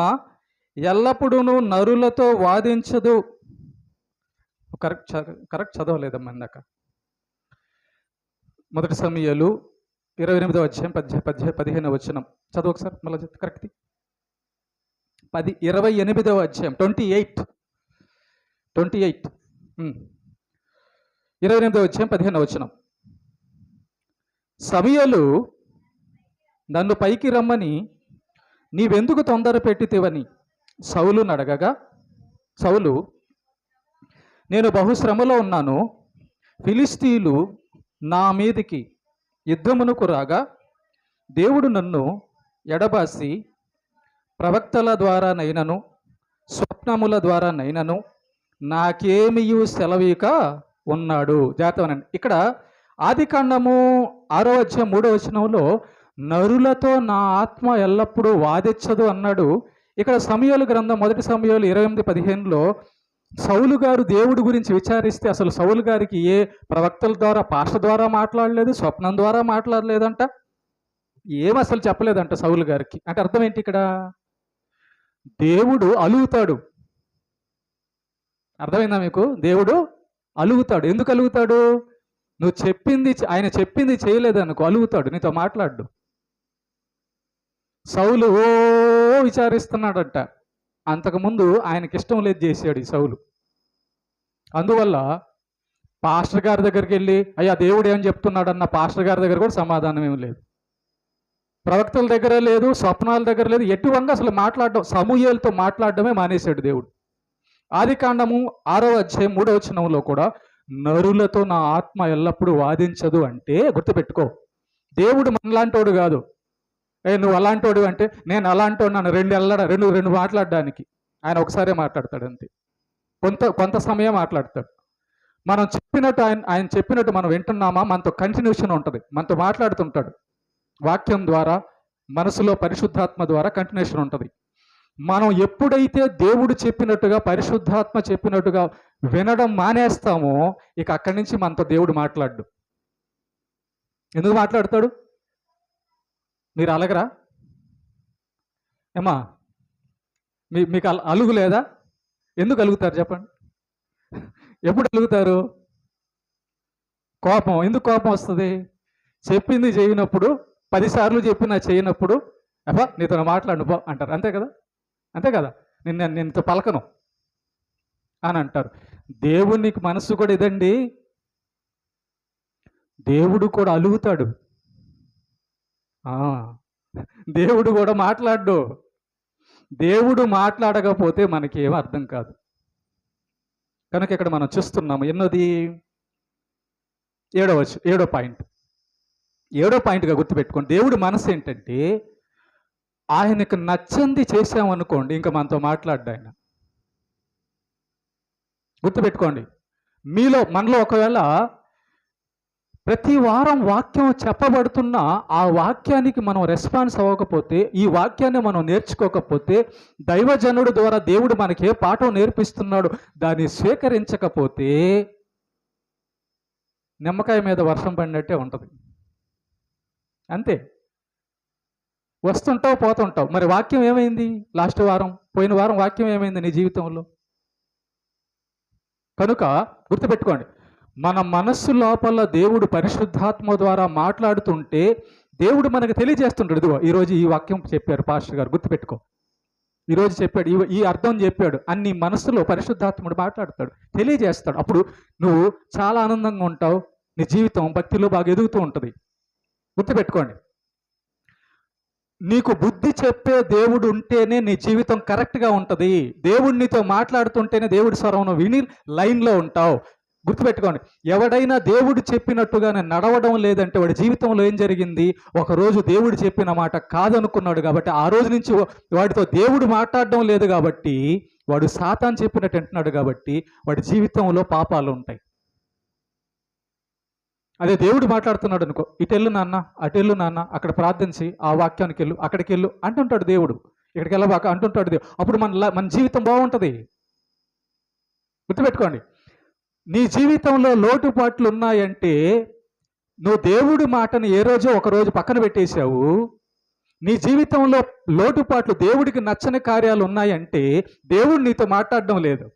ఎల్లప్పుడూ నరులతో వాదించదు. కరెక్ట్ చదవలేదమ్మా ఇందాక. మొదటి సమూయేలు 28వ అధ్యాయం 15వ వచనం చదువు ఒకసారి మళ్ళీ కరెక్ట్. 28వ అధ్యాయం 28. 28 28వ అధ్యాయం 15వ వచనం. సమూయేలు నన్ను పైకి రమ్మని నీవెందుకు తొందర పెట్టితివని సౌలును అడగగా, సౌలు, నేను బహుశ్రమలో ఉన్నాను, ఫిలిస్తీయులు నా మీదికి యుద్ధమునకు రాగా దేవుడు నన్ను ఎడబాసి ప్రవక్తల ద్వారానైనను స్వప్నముల ద్వారానైనను నాకేమియు సెలవీక ఉన్నాడు. జాగ్రత్తనండి. ఇక్కడ ఆదికాండము 6వ అధ్యాయం 3వ వచనంలో నరులతో నా ఆత్మ ఎల్లప్పుడూ వాదించదు అన్నాడు. ఇక్కడ సమూయేలు గ్రంథం 1 సమూయేలు 28:15లో సౌలు గారు దేవుడి గురించి విచారిస్తే అసలు సౌలు గారికి ఏ ప్రవక్తల ద్వారా, పాస్టర్ ద్వారా మాట్లాడలేదు, స్వప్నం ద్వారా మాట్లాడలేదంట, ఏం అసలు చెప్పలేదంట సౌలు గారికి. అంటే అర్థం ఏంటి ఇక్కడ? దేవుడు అలుగుతాడు. అర్థమైందా మీకు? దేవుడు అలుగుతాడు. ఎందుకు అలుగుతాడు? నువ్వు చెప్పింది, ఆయన చెప్పింది చేయలేదనుకో అలుగుతాడు, నీతో మాట్లాడు. సౌలు ఓ విచారిస్తున్నాడంట. అంతకుముందు ఆయనకి ఇష్టం లేదు చేశాడు ఈ సౌలు. అందువల్ల పాస్టర్ గారి దగ్గరికి వెళ్ళి అయ్యా దేవుడు ఏం చెప్తున్నాడన్న పాస్టర్ గారి దగ్గర కూడా సమాధానం ఏమి లేదు, ప్రవక్తల దగ్గర లేదు, స్వప్నాల దగ్గర లేదు, ఎటువంటి అసలు మాట్లాడడం, సమూయేలుతో మాట్లాడడమే మానేశాడు దేవుడు. ఆదికాండము 6వ అధ్యాయం 3వ వచనంలో కూడా నరులతో నా ఆత్మ ఎల్లప్పుడూ వాదించదు అంటే గుర్తుపెట్టుకో, దేవుడు మనలాంటోడు కాదు. నువ్వు అలాంటోడు అంటే నేను అలాంటోడు, నన్ను రెండు మాట్లాడడానికి. ఆయన ఒకసారే మాట్లాడతాడు అంతే, కొంత సమయం మాట్లాడతాడు. మనం చెప్పినట్టు ఆయన చెప్పినట్టు మనం వింటున్నామా, మనతో కంటిన్యూషన్ ఉంటుంది, మనతో మాట్లాడుతుంటాడు. వాక్యం ద్వారా, మనసులో పరిశుద్ధాత్మ ద్వారా కంటిన్యూషన్ ఉంటుంది. మనం ఎప్పుడైతే దేవుడు చెప్పినట్టుగా, పరిశుద్ధాత్మ చెప్పినట్టుగా వినడం మానేస్తామో ఇక అక్కడి నుంచి మనతో దేవుడు మాట్లాడు. ఎందుకు మాట్లాడతాడు? మీరు అలగరా ఏమా? మీకు అలుగు లేదా? ఎందుకు అలుగుతారు చెప్పండి? ఎప్పుడు అలుగుతారు? కోపం. ఎందుకు కోపం వస్తుంది? చెప్పింది చేయనప్పుడు, 10 సార్లు చెప్పినా చేయనప్పుడు అబ్బా నీతో మాట్లాడు బా అంటారు. అంతే కదా? అంతే కదా? నిన్నతో పలకను అని అంటారు. దేవునికి మనసు కూడా ఇదండి. దేవుడు కూడా అలుగుతాడు. దేవుడు కూడా మాట్లాడు. దేవుడు మాట్లాడకపోతే మనకి ఏమీ అర్థం కాదు. కనుక ఇక్కడ మనం చూస్తున్నాము ఎన్నోది 7వ పాయింట్. 7వ పాయింట్గా గుర్తుపెట్టుకోండి, దేవుడు మనసు ఏంటంటే ఆయనకు నచ్చంది చేసామనుకోండి ఇంకా మనతో మాట్లాడ్డా ఆయన. గుర్తుపెట్టుకోండి, మనలో ఒకవేళ ప్రతి వారం వాక్యం చెప్పబడుతున్నా ఆ వాక్యానికి మనం రెస్పాన్స్ అవ్వకపోతే, ఈ వాక్యాన్ని మనం నేర్చుకోకపోతే, దైవజనుడు ద్వారా దేవుడు మనకి ఏ పాఠం నేర్పిస్తున్నాడు దాన్ని స్వీకరించకపోతే నిమ్మకాయ మీద వర్షం పడినట్టే ఉంటుంది. అంతే, వస్తుంటావు పోతుంటావు. మరి వాక్యం ఏమైంది? పోయిన వారం వాక్యం ఏమైంది నీ జీవితంలో? కనుక గుర్తుపెట్టుకోండి, మన మనస్సు లోపల దేవుడు పరిశుద్ధాత్మ ద్వారా మాట్లాడుతుంటే దేవుడు మనకు తెలియజేస్తుంటాడు. ఇదిగో ఈరోజు ఈ వాక్యం చెప్పారు పాస్టర్ గారు, గుర్తుపెట్టుకో, ఈరోజు చెప్పాడు, ఈ అర్థం చెప్పాడు అన్ని మనస్సులో పరిశుద్ధాత్ముడు మాట్లాడతాడు, తెలియజేస్తాడు. అప్పుడు నువ్వు చాలా ఆనందంగా ఉంటావు, నీ జీవితం భక్తిలో బాగా ఎదుగుతూ ఉంటుంది. గుర్తుపెట్టుకోండి, నీకు బుద్ధి చెప్పే దేవుడు ఉంటేనే నీ జీవితం కరెక్ట్గా ఉంటుంది. దేవుడు నీతో మాట్లాడుతుంటేనే దేవుడి స్వరం విని లైన్లో ఉంటావు. గుర్తుపెట్టుకోండి, ఎవడైనా దేవుడు చెప్పినట్టుగానే నడవడం లేదంటే వాడి జీవితంలో ఏం జరిగింది? ఒకరోజు దేవుడు చెప్పిన మాట కాదనుకున్నాడు కాబట్టి ఆ రోజు నుంచి వాడితో దేవుడు మాట్లాడడం లేదు కాబట్టి, వాడు సాతాను చెప్పినట్టు అంటున్నాడు కాబట్టి వాడి జీవితంలో పాపాలు ఉంటాయి. అదే దేవుడు మాట్లాడుతున్నాడు అనుకో, ఇటెళ్ళు నాన్న, అటెళ్ళు నాన్న, అక్కడ ప్రార్థించి ఆ వాక్యానికి వెళ్ళు, అక్కడికి వెళ్ళు అంటుంటాడు దేవుడు, ఇక్కడికి వెళ్ళబాక అంటుంటాడు దేవుడు. అప్పుడు మన జీవితం బాగుంటుంది. గుర్తుపెట్టుకోండి, నీ జీవితంలో లోటుపాట్లు ఉన్నాయంటే నువ్వు దేవుడి మాటను ఏ రోజో ఒకరోజు పక్కన పెట్టేశావు. నీ జీవితంలో లోటుపాట్లు, దేవుడికి నచ్చని కార్యాలు ఉన్నాయంటే దేవుడు నీతో మాట్లాడడం లేదు.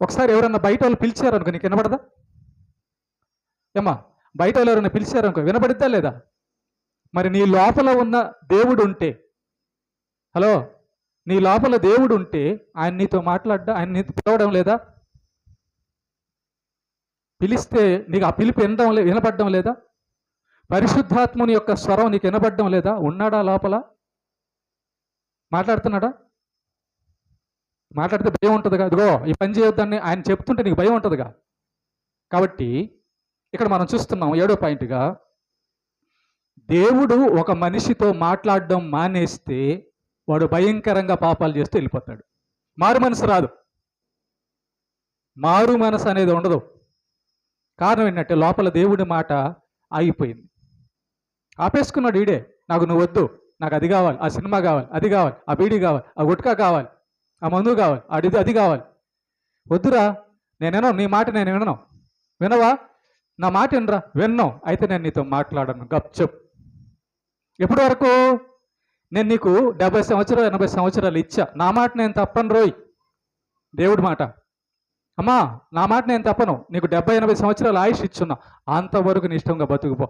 ఒకసారి ఎవరన్నా బయట వాళ్ళు పిలిచారనుకో, నీకు వినపడదా? ఏమా, బయట వాళ్ళు ఎవరైనా పిలిచారనుకో వినపడిద్దా లేదా? మరి నీ లోపల ఉన్న దేవుడు ఉంటే, హలో, నీ లోపల దేవుడు ఉంటే ఆయన నీతో మాట్లాడ్డా, ఆయన నీతో పిలవడం లేదా? పిలిస్తే నీకు ఆ పిలుపు వినపడడం లేదా? పరిశుద్ధాత్ముని యొక్క స్వరం నీకు వినపడడం లేదా? ఉన్నాడా లోపల? మాట్లాడుతున్నాడా? మాట్లాడితే భయం ఉంటుందిగా, అదిగో ఈ పని చేయొద్దని ఆయన చెప్తుంటే నీకు భయం ఉంటుందిగా. కాబట్టి ఇక్కడ మనం చూస్తున్నాం 7వ పాయింట్గా, దేవుడు ఒక మనిషితో మాట్లాడడం మానేస్తే వాడు భయంకరంగా పాపాలు చేస్తూ వెళ్ళిపోతాడు. మారు మనసు రాదు, మారు మనసు అనేది ఉండదు. కారణం ఏంటంటే లోపల దేవుడి మాట ఆగిపోయింది. ఆపేసుకున్నాడు ఈడే. నాకు నువ్వు వద్దు, నాకు అది కావాలి, ఆ సినిమా కావాలి, అది కావాలి, ఆ బీడీ కావాలి, ఆ గుట్కా కావాలి, ఆ మందు కావాలి, అది కావాలి. వద్దురా, నేనేనో నీ మాట నేను వినను. వినవా? నా మాట వినరా? విన్నావు, అయితే నేను నీతో మాట్లాడను, గప్చప్. ఎప్పటి వరకు? నేను నీకు 70 సంవత్సరాలు 80 సంవత్సరాలు ఇచ్చా, నా మాట నేను తప్పను రోయ్. దేవుడి మాట, అమ్మా నా మాట నేను తప్పను, నీకు 70 80 సంవత్సరాలు ఆయుష్ ఇచ్చున్నా, అంతవరకు నీ ఇష్టంగా బతుకుపో.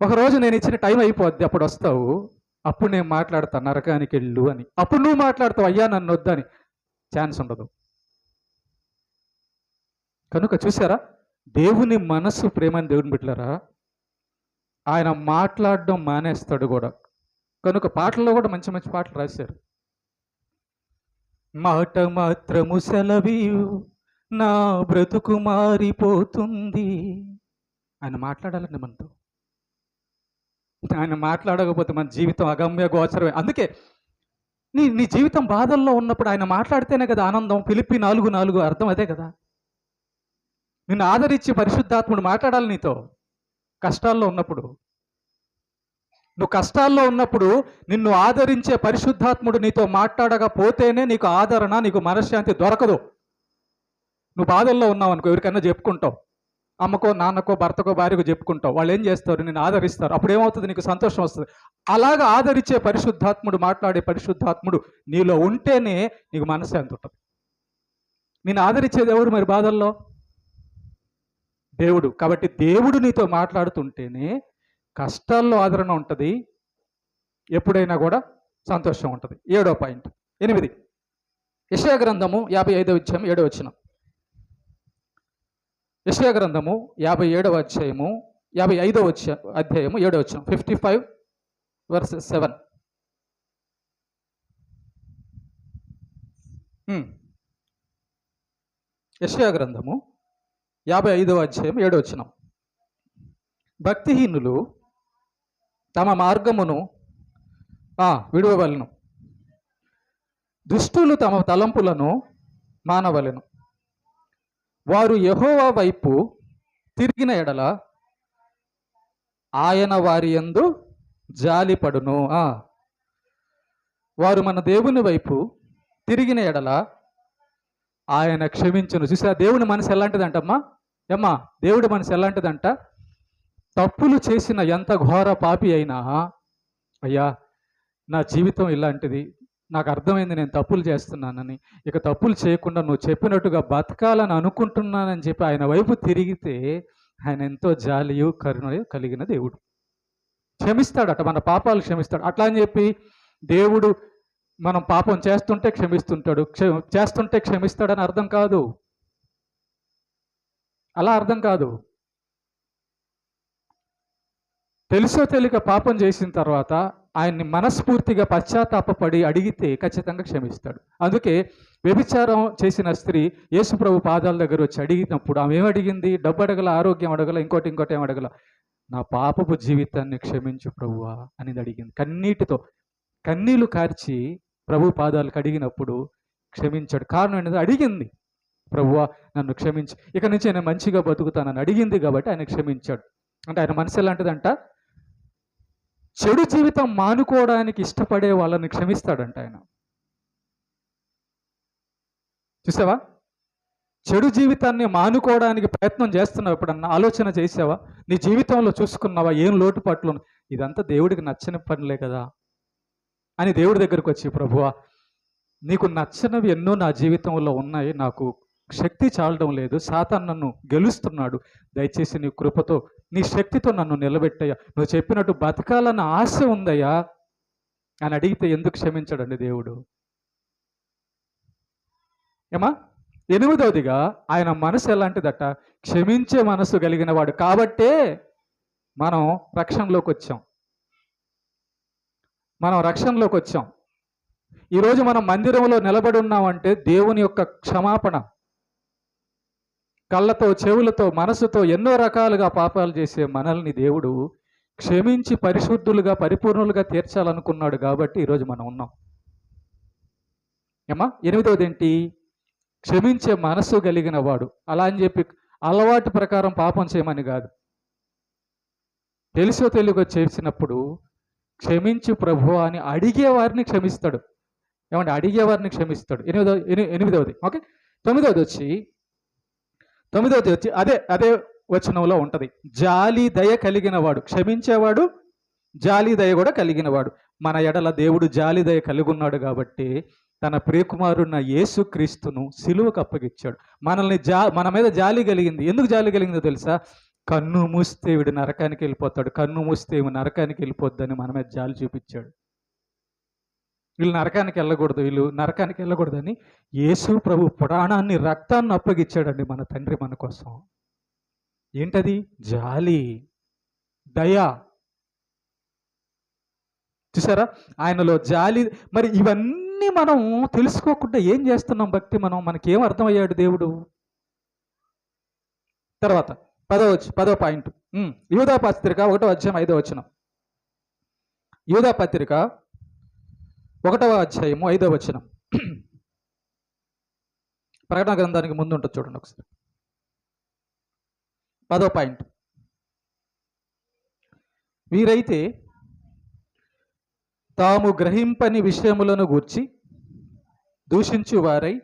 ఒకరోజు నేను ఇచ్చిన టైం అయిపోద్ది, అప్పుడు వస్తావు, అప్పుడు నేను మాట్లాడతాను నరకానికి వెళ్ళు అని. అప్పుడు నువ్వు మాట్లాడతావు అయ్యా నన్ను వద్దని. ఛాన్స్ ఉండదు. కనుక చూసారా, దేవుని మనస్సు ప్రేమని దేవుని బిడ్డలారా, ఆయన మాట్లాడడం మానేస్తాడు కూడా. కనుక పాటల్లో కూడా మంచి మంచి పాటలు రాశారు. మాట మాత్రము సెలవీయు నా బ్రతుకు మారిపోతుంది. ఆయన మాట్లాడాలండి మనతో. ఆయన మాట్లాడకపోతే మన జీవితం అగమ్య గోచరమే. అందుకే నీ జీవితం బాధల్లో ఉన్నప్పుడు ఆయన మాట్లాడితేనే కదా ఆనందం. ఫిలిప్పి 4:4 అర్థం అదే కదా. నిన్ను ఆదరించి పరిశుద్ధాత్ముడు మాట్లాడాలి నీతో. కష్టాల్లో ఉన్నప్పుడు, నువ్వు కష్టాల్లో ఉన్నప్పుడు నిన్ను ఆదరించే పరిశుద్ధాత్ముడు నీతో మాట్లాడకపోతేనే నీకు ఆదరణ, నీకు మనశ్శాంతి దొరకదు. నువ్వు బాధల్లో ఉన్నావు అనుకో, ఎవరికైనా చెప్పుకుంటావు, అమ్మకో నాన్నకో భర్తకో భార్యకో చెప్పుకుంటావు, వాళ్ళు ఏం చేస్తారు? నిన్ను ఆదరిస్తారు. అప్పుడు ఏమవుతుంది? నీకు సంతోషం వస్తుంది. అలాగా ఆదరించే పరిశుద్ధాత్ముడు, మాట్లాడే పరిశుద్ధాత్ముడు నీలో ఉంటేనే నీకు మనశ్శాంతి ఉంటుంది. నిన్ను ఆదరించేది ఎవరు మరి బాధల్లో? దేవుడు. కాబట్టి దేవుడు నీతో మాట్లాడుతుంటేనే కష్టాల్లో ఆదరణ ఉంటుంది, ఎప్పుడైనా కూడా సంతోషం ఉంటుంది. 7వ పాయింట్ 8. యెషయా గ్రంథము 55వ అధ్యాయం 7వ వచనం. యెషయా గ్రంథము 57వ అధ్యాయము 55వ అధ్యాయము 7వ వచనం. 55:7. యెషయా గ్రంథము 55వ అధ్యాయం 7వ వచనం. భక్తిహీనులు తమ మార్గమును విడువవలెను, దుష్టులు తమ తలంపులను మానవలెను. వారు యెహోవా వైపు తిరిగిన ఎడల ఆయన వారి యందు జాలిపడును. వారు మన దేవుని వైపు తిరిగిన ఎడల ఆయన క్షమించును. చూసా, దేవుని మనసు ఎలాంటిదంటమ్మా? ఏమ్మా, దేవుడి మనసు ఎలాంటిదంట? తప్పులు చేసిన ఎంత ఘోర పాపి అయినా, అయ్యా నా జీవితం ఇలాంటిది, నాకు అర్థమైంది నేను తప్పులు చేస్తున్నానని, ఇక తప్పులు చేయకుండా నువ్వు చెప్పినట్టుగా బతకాలని అనుకుంటున్నానని చెప్పి ఆయన వైపు తిరిగితే ఆయన ఎంతో జాలియు కరుణయు కలిగిన దేవుడు. క్షమిస్తాడట, మన పాపాలు క్షమిస్తాడు. అట్లా అని చెప్పి దేవుడు మనం పాపం చేస్తుంటే క్షమిస్తుంటాడు, చేస్తుంటే క్షమిస్తాడని అర్థం కాదు. అలా అర్థం కాదు. తెలుసో తెలియక పాపం చేసిన తర్వాత ఆయన్ని మనస్ఫూర్తిగా పశ్చాత్తాపపడి అడిగితే ఖచ్చితంగా క్షమిస్తాడు. అందుకే వ్యభిచారం చేసిన స్త్రీ యేసుప్రభు పాదాల దగ్గర వచ్చి అడిగినప్పుడు ఆమె ఏమడిగింది? డబ్బు అడగల, ఆరోగ్యం అడగల, ఇంకోటి ఏం అడగల. నా పాపపు జీవితాన్ని క్షమించు ప్రభువా అనేది అడిగింది. కన్నీళ్లు కార్చి ప్రభు పాదాలకు అడిగినప్పుడు క్షమించాడు. కారణం ఏంటంటే అడిగింది, ప్రభువా నన్ను క్షమించి, ఇక నుంచి నేను మంచిగా బతుకుతానని అడిగింది కాబట్టి ఆయన క్షమించాడు. అంటే ఆయన మనసు ఎలాంటిదంట? చెడు జీవితం మానుకోవడానికి ఇష్టపడే వాళ్ళని క్షమిస్తాడంట ఆయన. చూసావా? చెడు జీవితాన్ని మానుకోవడానికి ప్రయత్నం చేస్తున్నావు, ఎప్పుడన్నా ఆలోచన చేసావా? నీ జీవితంలో చూసుకున్నావా ఏం లోటుపాట్లు? ఇదంతా దేవుడికి నచ్చని పనులే కదా అని దేవుడి దగ్గరకు వచ్చి, ప్రభువా నీకు నచ్చనివి ఎన్నో నా జీవితంలో ఉన్నాయి, నాకు శక్తి చాలడం లేదు, సాతాను నన్ను గెలుస్తున్నాడు, దయచేసి నీ కృపతో నీ శక్తితో నన్ను నిలబెట్టయ్యా, నువ్వు చెప్పినట్టు బతకాలన్న ఆశ ఉందయ్యా అని అడిగితే ఎందుకు క్షమించడండి దేవుడు? ఏమా? ఎనిమిదవదిగా ఆయన మనసు ఎలాంటిదట? క్షమించే మనసు కలిగిన వాడు కాబట్టే మనం రక్షణలోకి వచ్చాం. ఈరోజు మనం మందిరంలో నిలబడి ఉన్నామంటే దేవుని యొక్క క్షమాపణ. కళ్ళతో, చెవులతో, మనసుతో ఎన్నో రకాలుగా పాపాలు చేసే మనల్ని దేవుడు క్షమించి పరిశుద్ధులుగా, పరిపూర్ణులుగా తీర్చాలనుకున్నాడు కాబట్టి ఈరోజు మనం ఉన్నాం. ఏమా? ఎనిమిదవది ఏంటి? క్షమించే మనసు కలిగిన వాడు. అలా అని చెప్పి అలవాటు ప్రకారం పాపం చేయమని కాదు. తెలుసో తెలియకో చేసినప్పుడు క్షమించు ప్రభు అని అడిగేవారిని క్షమిస్తాడు. ఏమంటే అడిగేవారిని క్షమిస్తాడు. ఎనిమిదవది. ఓకే. తొమ్మిదవది వచ్చి అదే వచనంలో ఉంటుంది. జాలి దయ కలిగిన వాడు. క్షమించేవాడు, జాలి దయ కూడా కలిగిన వాడు. మన ఎడల దేవుడు జాలి దయ కలిగి ఉన్నాడు కాబట్టి తన ప్రియకుమారున్న యేసుక్రీస్తును సిలువకు అప్పగిచ్చాడు. మన మీద జాలి కలిగింది. ఎందుకు జాలి కలిగిందో తెలుసా? కన్ను మూస్తే వీడు నరకానికి వెళ్ళిపోతాడు, కన్ను మూస్తే వీడు నరకానికి వెళ్ళిపోద్దని మన మీద జాలి చూపించాడు. వీళ్ళు నరకానికి వెళ్ళకూడదని యేసు ప్రభు ప్రాణాన్ని, రక్తాన్ని అప్పగిచ్చాడండి మన తండ్రి మన కోసం. ఏంటది? జాలి, దయ. చూసారా ఆయనలో జాలి. మరి ఇవన్నీ మనం తెలుసుకోకుండా ఏం చేస్తున్నాం భక్తి? మనకేం అర్థమయ్యాడు దేవుడు? తర్వాత 10వ పాయింట్, యూదా పత్రిక 1వ అధ్యాయం 5వ వచనం. యూదా పత్రిక 1వ అధ్యాయము 5వ వచనం. ప్రకటన గ్రంథానికి ముందు ఉంటుంది, చూడండి ఒకసారి. 10వ పాయింట్. వీరైతే తాము గ్రహింపని విషయములను గూర్చి దూషించు వారై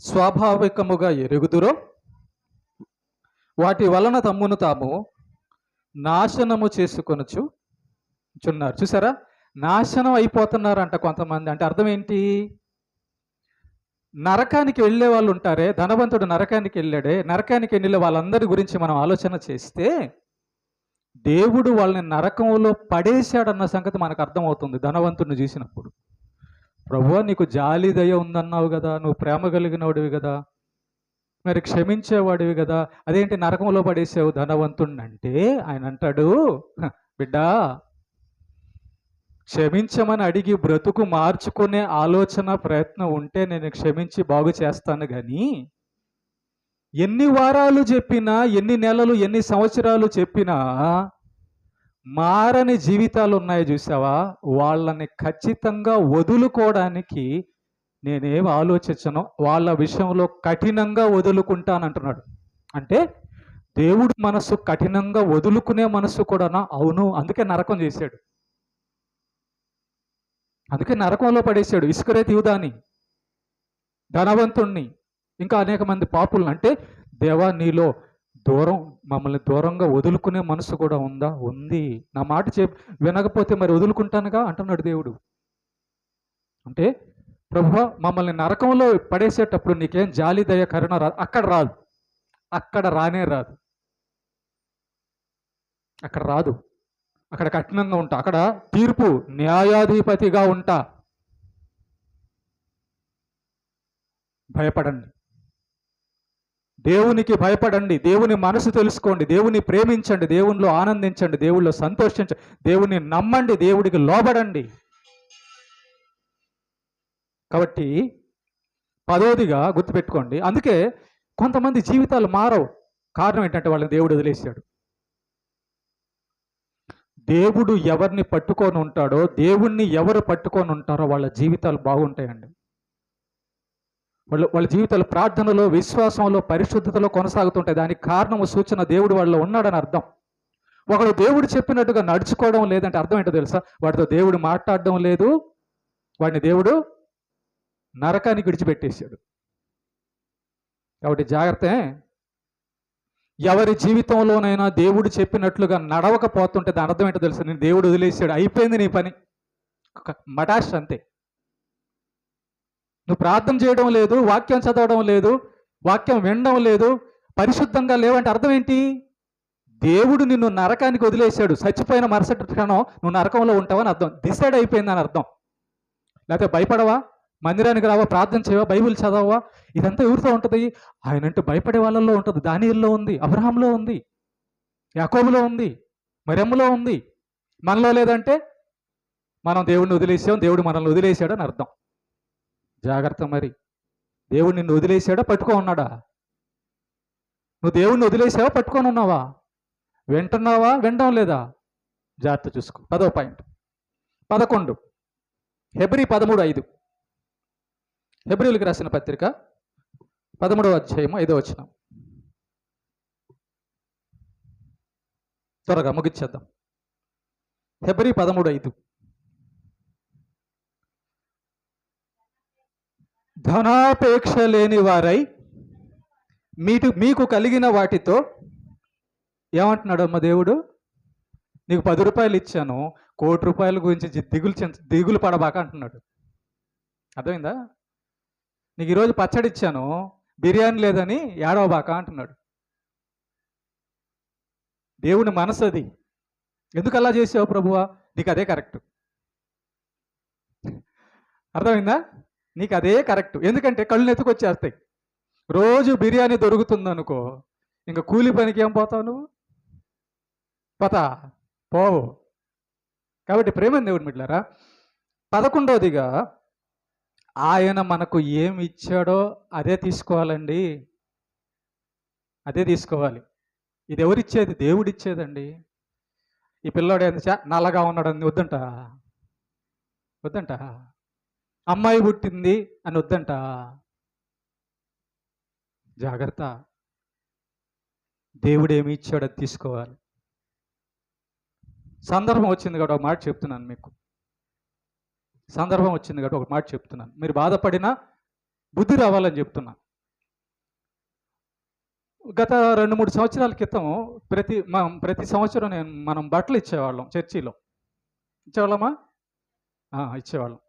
స్వాభావికముగా ఎరుగుదురో వాటి వలన తమ్మును తాము నాశనము చేసుకొనుచున్నారు. చూసారా? నాశనం అయిపోతున్నారంట కొంతమంది. అంటే అర్థం ఏంటి? నరకానికి వెళ్ళే వాళ్ళు ఉంటారే, ధనవంతుడు నరకానికి వెళ్ళాడే, నరకానికి వెళ్ళే వాళ్ళందరి గురించి మనం ఆలోచన చేస్తే దేవుడు వాళ్ళని నరకంలో పడేశాడన్న సంగతి మనకు అర్థమవుతుంది ధనవంతుడిని చూసినప్పుడు. ప్రభువా, నీకు జాలి దయ ఉందన్నావు కదా, నువ్వు ప్రేమ కలిగినవాడివి కదా, మరి క్షమించేవాడివి కదా, అదేంటి నరకంలో పడేసావు ధనవంతుడిని అంటే ఆయన అంటాడు, బిడ్డా, క్షమించమని అడిగి బ్రతుకు మార్చుకునే ఆలోచన ప్రయత్నం ఉంటే నేను క్షమించి బాగు చేస్తాను. కానీ ఎన్ని వారాలు చెప్పినా, ఎన్ని నెలలు, ఎన్ని సంవత్సరాలు చెప్పినా మారని జీవితాలు ఉన్నాయి చూసావా, వాళ్ళని ఖచ్చితంగా వదులుకోవడానికి నేనేం ఆలోచించను, వాళ్ళ విషయంలో కఠినంగా వదులుకుంటానంటున్నాడు. అంటే దేవుడు మనసు కఠినంగా వదులుకునే మనసు కూడానా? అవును. అందుకే నరకం చేశాడు, అందుకే నరకంలో పడేశాడు ఇస్కరేతు యూదాని, ధనవంతుణ్ణి, ఇంకా అనేక మంది పాపులను. అంటే దేవా, నీలో మమ్మల్ని దూరంగా వదులుకునే మనసు కూడా ఉందా? ఉంది. నా మాట వినకపోతే మరి వదులుకుంటానుగా అంటున్నాడు దేవుడు. అంటే ప్రభువా, మమ్మల్ని నరకంలో పడేసేటప్పుడు నీకేం జాలి దయ కరుణ రాదు? అక్కడ రానే రాదు. అక్కడ కఠినంగా ఉంటా, అక్కడ తీర్పు న్యాయాధిపతిగా ఉంటా. భయపడండి, దేవునికి భయపడండి, దేవుని మనసు తెలుసుకోండి, దేవుని ప్రేమించండి, దేవునిలో ఆనందించండి, దేవునిలో సంతోషించండి, దేవుని నమ్మండి, దేవుడికి లోబడండి. కాబట్టి 10వదిగా గుర్తుపెట్టుకోండి. అందుకే కొంతమంది జీవితాలు మారవు. కారణం ఏంటంటే వాళ్ళని దేవుడు వదిలేశాడు. దేవుడు ఎవరిని పట్టుకొని ఉంటాడో, దేవుణ్ణి ఎవరు పట్టుకొని ఉంటారో వాళ్ళ జీవితాలు బాగుంటాయండి. వాళ్ళ జీవితాలు ప్రార్థనలో, విశ్వాసంలో, పరిశుద్ధతలో కొనసాగుతుంటాయి. దానికి కారణము, సూచన దేవుడు వాళ్ళలో ఉన్నాడని అర్థం. ఒకడు దేవుడు చెప్పినట్టుగా నడుచుకోవడం లేదంటే అర్థం ఏంటో తెలుసా? వాడితో దేవుడు మాట్లాడడం లేదు, వాడిని దేవుడు నరకానికి విడిచిపెట్టేశాడు. కాబట్టి జాగ్రత్త. ఎవరి జీవితంలోనైనా దేవుడు చెప్పినట్లుగా నడవకపోతుంటే దాని అర్థం ఏంటో తెలుసా? నేను దేవుడు వదిలేసాడు, అయిపోయింది నీ పని, మటాష్, అంతే. నువ్వు ప్రార్థన చేయడం లేదు, వాక్యం చదవడం లేదు, వాక్యం వినడం లేదు, పరిశుద్ధంగా లేవంటే అర్థం ఏంటి? దేవుడు నిన్ను నరకానికి వదిలేశాడు, చచ్చిపోయిన మరుసటి క్షణం నువ్వు నరకంలో ఉంటావని అర్థం. డిసైడ్ అయిపోయిందని అర్థం. లేకపోతే భయపడవా, మందిరానికి రావా, ప్రార్థన చేయవా, బైబిల్ చదవవా, ఇదంతా ఎవరితో ఉంటుంది? ఆయన అంటే భయపడే వాళ్ళల్లో ఉంటుంది. దానియేలులో ఉంది, అబ్రహాంలో ఉంది, యాకోబులో ఉంది, మరియమ్మలో ఉంది. మనలో లేదంటే మనం దేవుడిని వదిలేసాం, దేవుడు మనల్ని వదిలేశాడని అర్థం. జాగ్రత్త. మరి దేవుడు నిన్ను వదిలేశాడా, పట్టుకో ఉన్నాడా? నువ్వు దేవుడిని వదిలేసావా, పట్టుకొని ఉన్నావా? వింటున్నావా, వినడం లేదా? జాగ్రత్త చూసుకో. 10వ పాయింట్. 11 హెబ్రీ 13:5. హెబ్రీయులకు రాసిన పత్రిక 13వ అధ్యాయము 5వ వచనం. త్వరగా ముగిచ్చేద్దాం. హెబ్రీ 13:5. ధనాపేక్ష లేని వారై మీకు కలిగిన వాటితో ఏమంటున్నాడు అమ్మ దేవుడు? నీకు 10 రూపాయలు ఇచ్చాను, ₹1,00,00,000 గురించి దిగులు పడబాక అంటున్నాడు. అర్థమైందా? నీకు ఈరోజు పచ్చడి ఇచ్చాను, బిర్యానీ లేదని ఏడవబాక అంటున్నాడు. దేవుని మనసు అది. ఎందుకు అలా చేసావు ప్రభువా? నీకు అదే కరెక్ట్. అర్థమైందా? నీకు అదే కరెక్ట్. ఎందుకంటే కళ్ళు నెత్తుకొచ్చేస్తాయి. రోజు బిర్యానీ దొరుకుతుంది అనుకో, ఇంకా కూలి పనికి ఏం పోతావు నువ్వు? పోవు. కాబట్టి ప్రేమ దేవుని బిడ్డలారా, 11వదిగా ఆయన మనకు ఏమి ఇచ్చాడో అదే తీసుకోవాలండి. అదే తీసుకోవాలి. ఇది ఎవరిచ్చేది? దేవుడిచ్చేదండి. ఈ పిల్లోడు ఎంత నల్లగా ఉన్నాడని వద్దంట, వద్దంట. అమ్మాయి పుట్టింది అని వద్దంట. జాగ్రత్త. దేవుడు ఏమి ఇచ్చాడో అది తీసుకోవాలి. సందర్భం వచ్చింది కాబట్టి ఒక మాట చెప్తున్నాను మీకు. సందర్భం వచ్చింది కాబట్టి ఒక మాట చెప్తున్నాను. మీరు బాధపడినా బుద్ధి రావాలని చెప్తున్నాను. గత 2-3 సంవత్సరాల క్రితం ప్రతి సంవత్సరం మనం బట్టలు ఇచ్చేవాళ్ళం చర్చిలో. ఇచ్చేవాళ్ళమా? ఇచ్చేవాళ్ళం.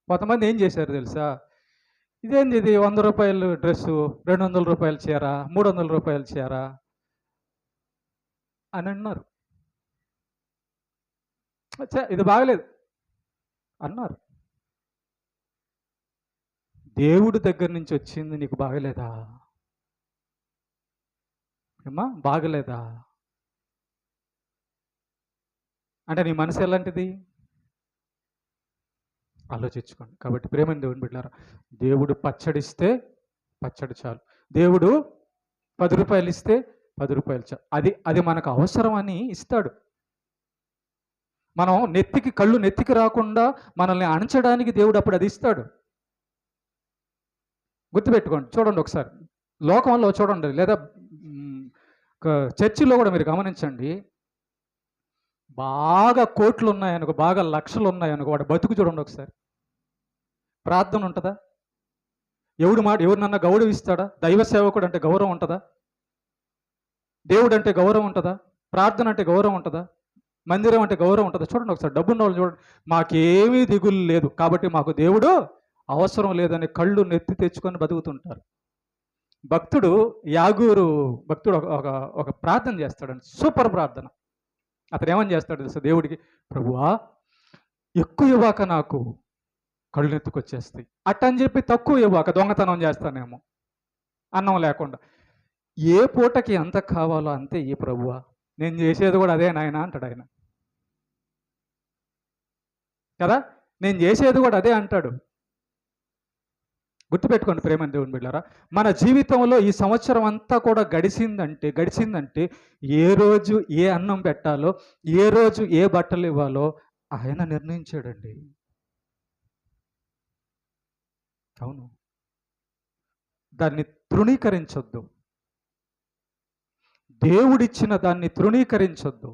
కొంతమంది ఏం చేశారు తెలుసా? ఇదేంది ఇది, ₹100 డ్రెస్సు, ₹200 చీర, ₹300 చీర అని అన్నారు. ఇది బాగలేదు అన్నారు. దేవుడి దగ్గర నుంచి వచ్చింది నీకు బాగలేదా? ఏమ్మా, బాగలేదా? అంటే నీ మనసు ఎలాంటిది ఆలోచించుకోండి. కాబట్టి ప్రేమని దేవుని బిడ్డలారా, దేవుడు పచ్చడిస్తే పచ్చడి చాలు. దేవుడు ₹10 ఇస్తే ₹10 చాలు. అది మనకు అవసరం అని ఇస్తాడు. మనం కళ్ళు నెత్తికి రాకుండా మనల్ని అణచడానికి దేవుడు అప్పుడు అది ఇస్తాడు. గుర్తుపెట్టుకోండి. చూడండి ఒకసారి లోకంలో చూడండి, లేదా చర్చిలో కూడా మీరు గమనించండి. బాగా కోట్లు ఉన్నాయనుకో, బాగా లక్షలు ఉన్నాయనుకో, వాడు బతుకు చూడండి ఒకసారి. ప్రార్థన ఉంటుందా? ఎవరినన్నా గౌరవిస్తాడా? దైవ సేవకుడు అంటే గౌరవం ఉంటుందా? దేవుడు అంటే గౌరవం ఉంటుందా? ప్రార్థన అంటే గౌరవం ఉంటుందా? మందిరం అంటే గౌరవం ఉంటుందా? చూడండి ఒకసారి. డబ్బున్న వాళ్ళు చూడండి, మాకేమీ దిగులు లేదు కాబట్టి మాకు దేవుడు అవసరం లేదని కళ్ళు నెత్తి తెచ్చుకొని బతుకుతుంటారు. భక్తుడు యాగూరు భక్తుడు ఒక ప్రార్థన చేస్తాడండి, సూపర్ ప్రార్థన. అతను ఏమని చేస్తాడు తెలుసా? దేవుడికి, ప్రభువా ఎక్కువ ఇవ్వక, నాకు కళ్ళు నెత్తుకొచ్చేస్తాయి. అట్టని చెప్పి తక్కువ ఇవ్వక దొంగతనం చేస్తానేమో అన్నం లేకుండా. ఏ పూటకి ఎంత కావాలో అంతే ఈ ప్రభువా, నేను చేసేది కూడా అదే నాయన అంటాడు ఆయన. కదా, నేను చేసేది కూడా అదే అంటాడు. గుర్తుపెట్టుకోండి ప్రేమ దేవుని బిడ్డలారా, మన జీవితంలో ఈ సంవత్సరం అంతా కూడా గడిచిందంటే ఏ రోజు ఏ అన్నం పెట్టాలో, ఏ రోజు ఏ బట్టలు ఇవ్వాలో ఆయన నిర్ణయించాడండి. అవును, దాన్ని తృణీకరించొద్దు. దేవుడిచ్చిన దాన్ని తృణీకరించొద్దు.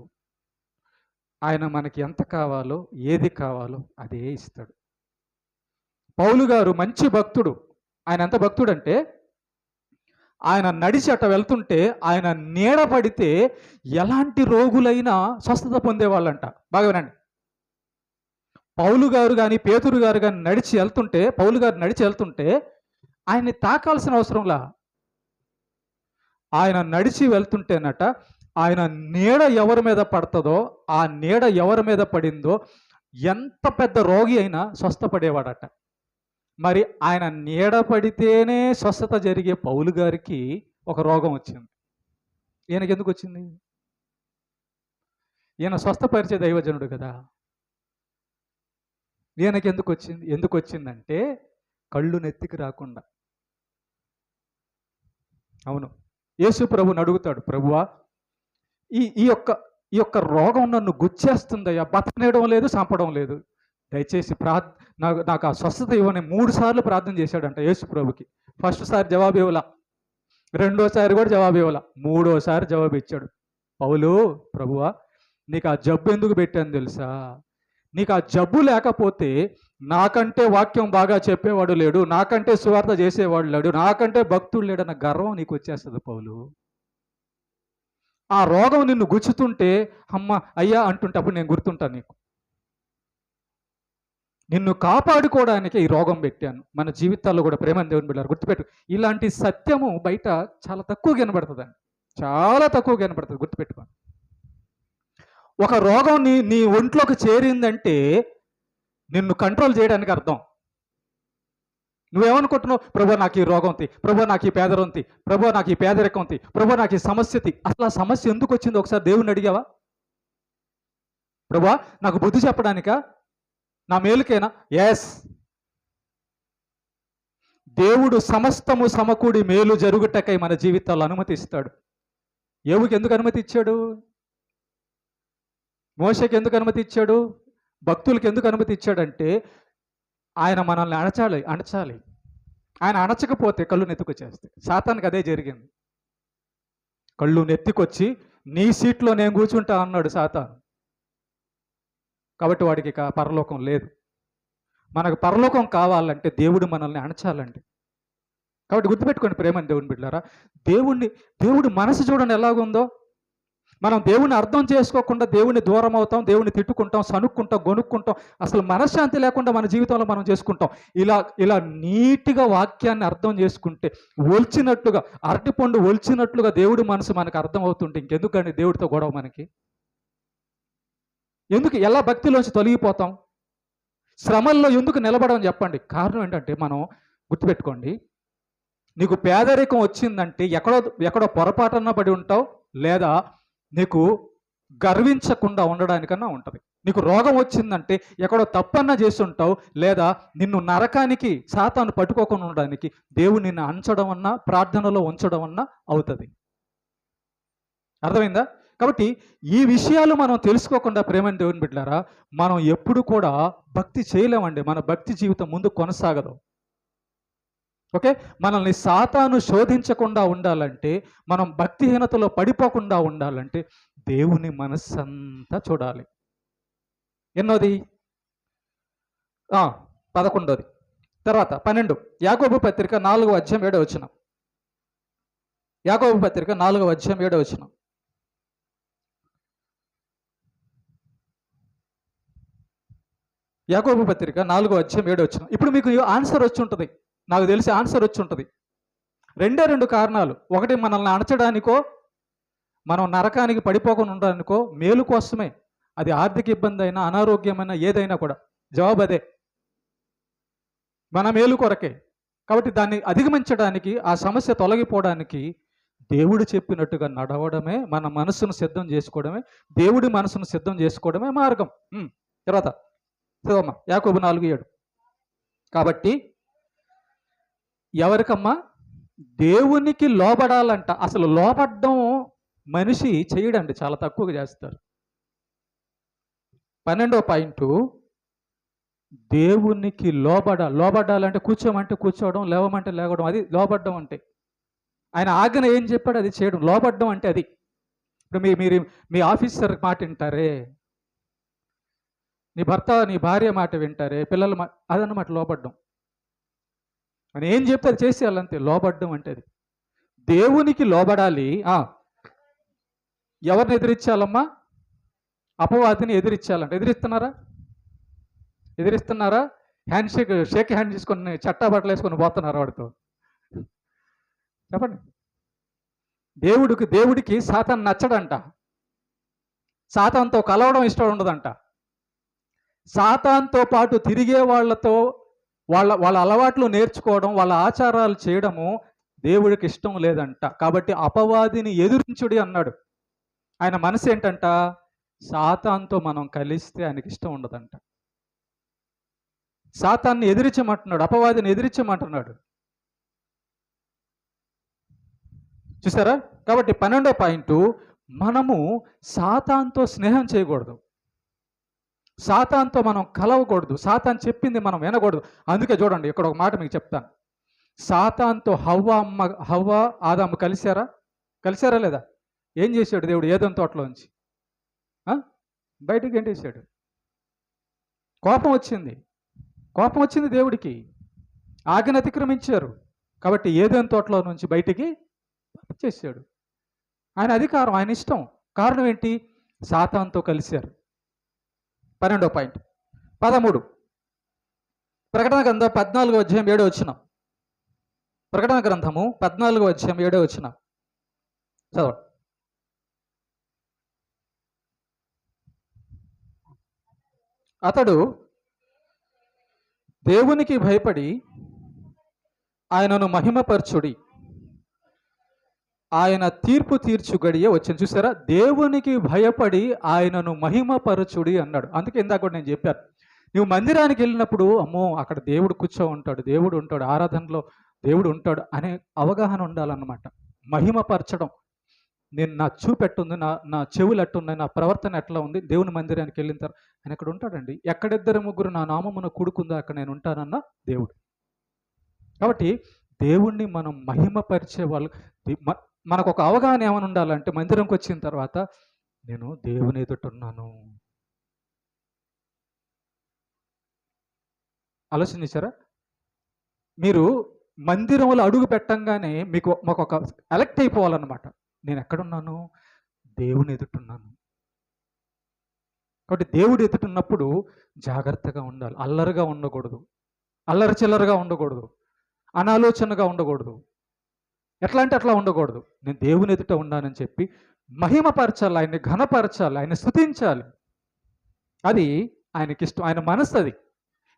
ఆయన మనకి ఎంత కావాలో, ఏది కావాలో అదే ఇస్తాడు. పౌలు గారు మంచి భక్తుడు. ఆయన ఎంత భక్తుడు అంటే, ఆయన నడిచి అట్ట వెళ్తుంటే ఆయన నీడ పడితే ఎలాంటి రోగులైనా స్వస్థత పొందేవాళ్ళంట. బాగా వినండి. పౌలు గారు కానీ పేతురు గారు కానీ పౌలు గారు నడిచి వెళ్తుంటే ఆయన్ని తాకాల్సిన అవసరంలా, ఆయన నడిచి వెళ్తుంటేనట ఆయన నీడ ఎవరి మీద పడుతుందో, ఆ నీడ ఎవరి మీద పడిందో ఎంత పెద్ద రోగి అయినా స్వస్థపడేవాడట. మరి ఆయన నీడ పడితేనే స్వస్థత జరిగే పౌలు గారికి ఒక రోగం వచ్చింది. ఈయనకి ఎందుకు వచ్చింది? ఈయన స్వస్థపరిచే దైవజనుడు కదా. ఈయనకి ఎందుకు వచ్చిందంటే కళ్ళు నెత్తికి రాకుండా. అవును, యేసు ప్రభుని అడుగుతాడు, ప్రభువా ఈ యొక్క రోగం నన్ను గుచ్చేస్తుందయ్యా, బతకనేయడం లేదు, చంపడం లేదు, దయచేసి నాకు ఆ స్వస్థత ఇవ్వని 3 సార్లు ప్రార్థన చేశాడంట యేసు ప్రభుకి. ఫస్ట్ సారి జవాబు ఇవ్వలా, రెండోసారి కూడా జవాబు ఇవ్వలా, మూడోసారి జవాబు ఇచ్చాడు. పౌలు, ప్రభువా నీకు ఆ జబ్బు ఎందుకు పెట్టాను తెలుసా? నీకు ఆ జబ్బు లేకపోతే నాకంటే వాక్యం బాగా చెప్పేవాడు లేడు, నాకంటే సువార్త చేసేవాడు లేడు, నాకంటే భక్తుడు లేడన్న గర్వం నీకు వచ్చేస్తుంది పౌలు. ఆ రోగం నిన్ను గుచ్చుతుంటే అమ్మ అయ్యా అంటుంటే అప్పుడు నేను గుర్తుంటాను నీకు. నిన్ను కాపాడుకోవడానికి ఈ రోగం పెట్టాను. మన జీవితాల్లో కూడా ప్రేమ దేవుని బిడ్డలారా గుర్తుపెట్టు. ఇలాంటి సత్యము బయట చాలా తక్కువ కనబడుతుందండి, చాలా తక్కువ కనబడుతుంది, గుర్తుపెట్టుకోండి. ఒక రోగం నీ ఒంట్లోకి చేరిందంటే నిన్ను కంట్రోల్ చేయడానికి అర్థం. నువ్వేమనుకుంటున్నావు? ప్రభు నాకు ఈ రోగం ఉంది, ప్రభు నాకు ఈ పేదరం ఉంది, ప్రభు నాకు ఈ పేదరికం ఉంది, ప్రభు నాకు ఈ సమస్య ఉంది. అసలు ఆ సమస్య ఎందుకు వచ్చిందో ఒకసారి దేవుణ్ణి అడిగావా? ప్రభు నాకు బుద్ధి చెప్పడానికా, నా మేలుకేనా? ఎస్, దేవుడు సమస్తము సమకూడి మేలు జరుగుటకై మన జీవితాల్లో అనుమతిస్తాడు. ఏవుకి ఎందుకు అనుమతి ఇచ్చాడు? మోషకి ఎందుకు అనుమతి ఇచ్చాడు? భక్తులకు ఎందుకు అనుమతి ఇచ్చాడంటే ఆయన మనల్ని అణచాలి. ఆయన అణచకపోతే కళ్ళు నెత్తుకొచ్చేస్తాయి. సాతానికి అదే జరిగింది. కళ్ళు నెత్తికొచ్చి నీ సీట్లో నేను కూర్చుంటా అన్నాడు సాతాను. కాబట్టి వాడికి ఇక పరలోకం లేదు. మనకు పరలోకం కావాలంటే దేవుడు మనల్ని అణచాలండి. కాబట్టి గుర్తుపెట్టుకోండి ప్రేమని దేవుని బిడ్డలారా, దేవుడు మనసు చూడండి ఎలాగుందో. మనం దేవుని అర్థం చేసుకోకుండా దేవుని దూరం అవుతాం, దేవుని తిట్టుకుంటాం, సనుక్కుంటాం, గొనుక్కుంటాం, అసలు మనశ్శాంతి లేకుండా మన జీవితంలో మనం చేసుకుంటాం. ఇలా నీట్గా వాక్యాన్ని అర్థం చేసుకుంటే ఒలిచినట్లుగా, అరటిపండు ఒలిచినట్లుగా దేవుడి మనసు మనకు అర్థం అవుతుంటే ఇంకెందుకండి దేవుడితో గొడవ మనకి? ఎందుకు ఎలా భక్తిలోంచి తొలగిపోతాం? శ్రమల్లో ఎందుకు నిలబడమని చెప్పండి. కారణం ఏంటంటే మనం గుర్తుపెట్టుకోండి, నీకు పేదరికం వచ్చిందంటే ఎక్కడో పొరపాటున పడి ఉంటావు, లేదా నీకు గర్వించకుండా ఉండడానికన్నా ఉంటుంది. నీకు రోగం వచ్చిందంటే ఎక్కడో తప్పన్నా చేసి ఉంటావు, లేదా నిన్ను నరకానికి సాతాను పట్టుకోకుండా ఉండడానికి దేవుడు నిన్ను అంచడం అన్నా, ప్రార్థనలో ఉంచడం అన్నా అవుతుంది. అర్థమైందా? కాబట్టి ఈ విషయాలు మనం తెలుసుకోకుండా ప్రేమని దేవుని బిడ్డలారా మనం ఎప్పుడు కూడా భక్తి చేయలేమండి. మన భక్తి జీవితం ముందు కొనసాగదు. ఓకే, మనల్ని సాతాను శోధించకుండా ఉండాలంటే, మనం భక్తిహీనతలో పడిపోకుండా ఉండాలంటే దేవుని మనస్సంతా చూడాలి. ఎన్నోది? 11. తర్వాత 12. యాకోబు పత్రిక 4వ అధ్యాయం 7వ వచనం. యాకోబు పత్రిక 4వ అధ్యాయం 7వ వచనం. యాకోబు పత్రిక 4వ అధ్యాయం 7వ వచనం. ఇప్పుడు మీకు ఆన్సర్ వచ్చి ఉంటుంది, నాకు తెలిసి ఆన్సర్ వచ్చి ఉంటుంది. 2 కారణాలు. ఒకటి, మనల్ని అణచడానికో, మనం నరకానికి పడిపోకుండా ఉండడానికో, మేలు కోసమే. అది ఆర్థిక ఇబ్బంది అయినా, అనారోగ్యమైనా, ఏదైనా కూడా జవాబు అదే, మన మేలు కొరకే. కాబట్టి దాన్ని అధిగమించడానికి, ఆ సమస్య తొలగిపోవడానికి దేవుడు చెప్పినట్టుగా నడవడమే, మన మనసును సిద్ధం చేసుకోవడమే, దేవుడి మనసును సిద్ధం చేసుకోవడమే మార్గం. తర్వాత చదవమ్మా, యాకోబు 4:7. కాబట్టి ఎవరికమ్మా? దేవునికి లోబడాలంట. అసలు లోబడ్డం మనిషి చేయడండి, చాలా తక్కువగా చేస్తారు. 12వ పాయింట్, దేవునికి లోబడాలంటే కూర్చోమంటే కూర్చోవడం, లేవమంటే లేవడం, అది లోబడ్డం అంటే. ఆయన ఆజ్ఞ ఏం చెప్పాడు అది చేయడం. లోబడ్డం అంటే అది. ఇప్పుడు మీరు మీ ఆఫీసర్ మాట వింటారే, నీ భర్త నీ భార్య మాట వింటారే, పిల్లల మాట, అదన్నమాట లోబడ్డం. అని ఏం చెప్తే అది చేసేయాలంతే లోబడ్డం అంటే అది. దేవునికి లోబడాలి. ఎవరిని ఎదిరించాలమ్మా? అపవాదిని ఎదిరించాలంట. ఎదిరిస్తున్నారా? షేక్ హ్యాండ్ తీసుకొని చట్టా బట్టలు వేసుకొని పోతున్నారా వాడితో? చెప్పండి. దేవుడికి సాతాను నచ్చడంట. సాతానుతో కలవడం ఇష్టం ఉండదంట. సాతానుతో పాటు తిరిగే వాళ్ళతో వాళ్ళ అలవాట్లు నేర్చుకోవడం, వాళ్ళ ఆచారాలు చేయడము దేవుడికి ఇష్టం లేదంట. కాబట్టి అపవాదిని ఎదురించుడి అన్నాడు. ఆయన మనసు ఏంటంట, సాతానుతో మనం కలిస్తే ఆయనకి ఇష్టం ఉండదంట. సాతాన్ని ఎదిరించమంటున్నాడు, అపవాదిని ఎదిరించమంటున్నాడు. చూసారా? కాబట్టి 12వ పాయింట్, మనము సాతానుతో స్నేహం చేయకూడదు, సాతానుతో మనం కలవకూడదు, సాతాను చెప్పింది మనం వినకూడదు. అందుకే చూడండి, ఇక్కడ ఒక మాట మీకు చెప్తాను. సాతానుతో హవ్వ ఆదాము కలిశారా లేదా? ఏం చేశాడు దేవుడు? ఏదెన్ తోటలోంచి బయటికి ఏంటేశాడు? కోపం వచ్చింది దేవుడికి. ఆజ్ఞను అతిక్రమించారు కాబట్టి ఏదెన్ తోటలో నుంచి బయటికి చేశాడు. ఆయన అధికారం, ఆయన ఇష్టం. కారణం ఏంటి? సాతానుతో కలిశారు. 12వ పాయింట్. 13 ప్రకటన గ్రంథం 14వ అధ్యాయం 7వ వచనం. ప్రకటన గ్రంథము 14వ అధ్యాయం 7వ వచనం చదవండి. అతడు దేవునికి భయపడి ఆయనను మహిమపరచుడి, ఆయన తీర్పు తీర్చు గడియ వచ్చింది. చూసారా? దేవునికి భయపడి ఆయనను మహిమపరచుడి అన్నాడు. అందుకే ఇందాక కూడా నేను చెప్పాను, నువ్వు మందిరానికి వెళ్ళినప్పుడు అమ్మో అక్కడ దేవుడు కూర్చో ఉంటాడు, దేవుడు ఉంటాడు, ఆరాధనలో దేవుడు ఉంటాడు అనే అవగాహన ఉండాలన్నమాట. మహిమపరచడం, నేను నా చూపెట్టుంది, నా చెవులు ఎట్టున్నాయి, నా ప్రవర్తన ఎట్లా ఉంది, దేవుని మందిరానికి వెళ్ళిన తర్వాత ఆయన అక్కడ ఉంటాడండి. ఎక్కడిద్దరు ముగ్గురు నా నామమున కూడుకుందో అక్కడ నేను ఉంటానన్న దేవుడు. కాబట్టి దేవుణ్ణి మనం మహిమపరిచే వాళ్ళు, మనకు ఒక అవగాహన ఏమైనా ఉండాలంటే, మందిరంకి వచ్చిన తర్వాత నేను దేవుని ఎదుటున్నాను. ఆలోచించారా? మీరు మందిరంలో అడుగు పెట్టంగానే మాకు ఒక అలెక్ట్ అయిపోవాలన్నమాట. నేను ఎక్కడున్నాను? దేవుని ఎదుటున్నాను. కాబట్టి దేవుడు ఎదుటున్నప్పుడు జాగ్రత్తగా ఉండాలి. అల్లరిగా ఉండకూడదు, అల్లరి చిల్లరగా ఉండకూడదు, అనాలోచనగా ఉండకూడదు. ఎట్లా అంటే అట్లా ఉండకూడదు. నేను దేవుని ఎదుట ఉన్నానని చెప్పి మహిమపరచాలి, ఆయన్ని ఘనపరచాలి, ఆయన స్తుతించాలి. అది ఆయనకి ఇష్టం, ఆయన మనసు అది.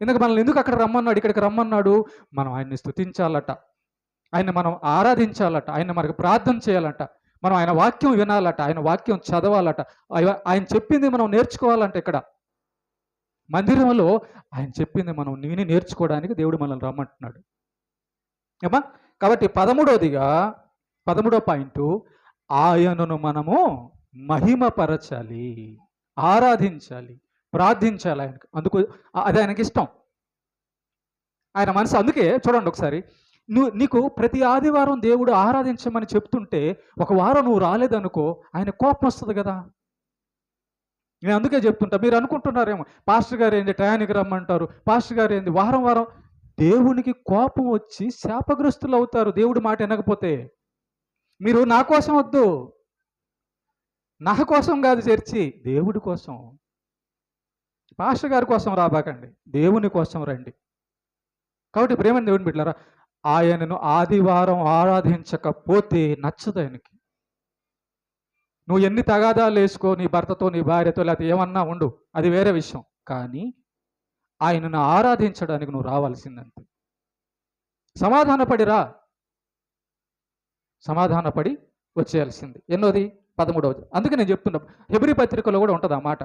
ఎందుకు మనల్ని ఎందుకు అక్కడ రమ్మన్నాడు, ఇక్కడికి రమ్మన్నాడు? మనం ఆయన్ని స్తుతించాలట, ఆయన్ని మనం ఆరాధించాలట, ఆయన మనకు ప్రార్థన చేయాలట, మనం ఆయన వాక్యం వినాలట, ఆయన వాక్యం చదవాలట, ఆయన చెప్పింది మనం నేర్చుకోవాలంట. ఇక్కడ మందిరంలో ఆయన చెప్పింది మనం విని నేర్చుకోవడానికి దేవుడు మనల్ని రమ్మంటున్నాడు ఏమా. కాబట్టి 13వ పాయింట్, ఆయనను మనము మహిమపరచాలి, ఆరాధించాలి, ప్రార్థించాలి ఆయనకు. అందుకు అది ఆయనకి ఇష్టం, ఆయన మనసు. అందుకే చూడండి ఒకసారి, నీకు ప్రతి ఆదివారం దేవుడు ఆరాధించమని చెప్తుంటే ఒక వారం నువ్వు రాలేదనుకో, ఆయన కోపం వస్తుంది కదా. నేను అందుకే చెప్తుంటా. మీరు అనుకుంటున్నారేమో, పాస్టర్ గారు ఏంది టయానికి రమ్మంటారు, పాస్టర్ గారు ఏంది వారం వారం. దేవునికి కోపం వచ్చి శాపగ్రస్తులు అవుతారు దేవుడి మాట వినకపోతే. మీరు నా కోసం వద్దు, నా కోసం కాదు చర్చి, దేవుడి కోసం. పాస్టర్ గారి కోసం రాబాకండి, దేవుని కోసం రండి. కాబట్టి ప్రేమని దేవుని బిడ్డలారా, ఆయనను ఆదివారం ఆరాధించకపోతే నచ్చదు ఆయనకి. నువ్వు ఎన్ని తగాదాలు వేసుకో, నీ భర్తతో, నీ భార్యతో, లేకపోతే ఏమన్నా ఉండు, అది వేరే విషయం. కానీ ఆయనను ఆరాధించడానికి నువ్వు రావాల్సిందంతే. సమాధానపడిరా, సమాధానపడి వచ్చేయాల్సింది. ఎన్నోది? 13వది. అందుకే నేను చెప్తున్నా, హెబ్రీ పత్రికలో కూడా ఉంటుంది ఆ మాట.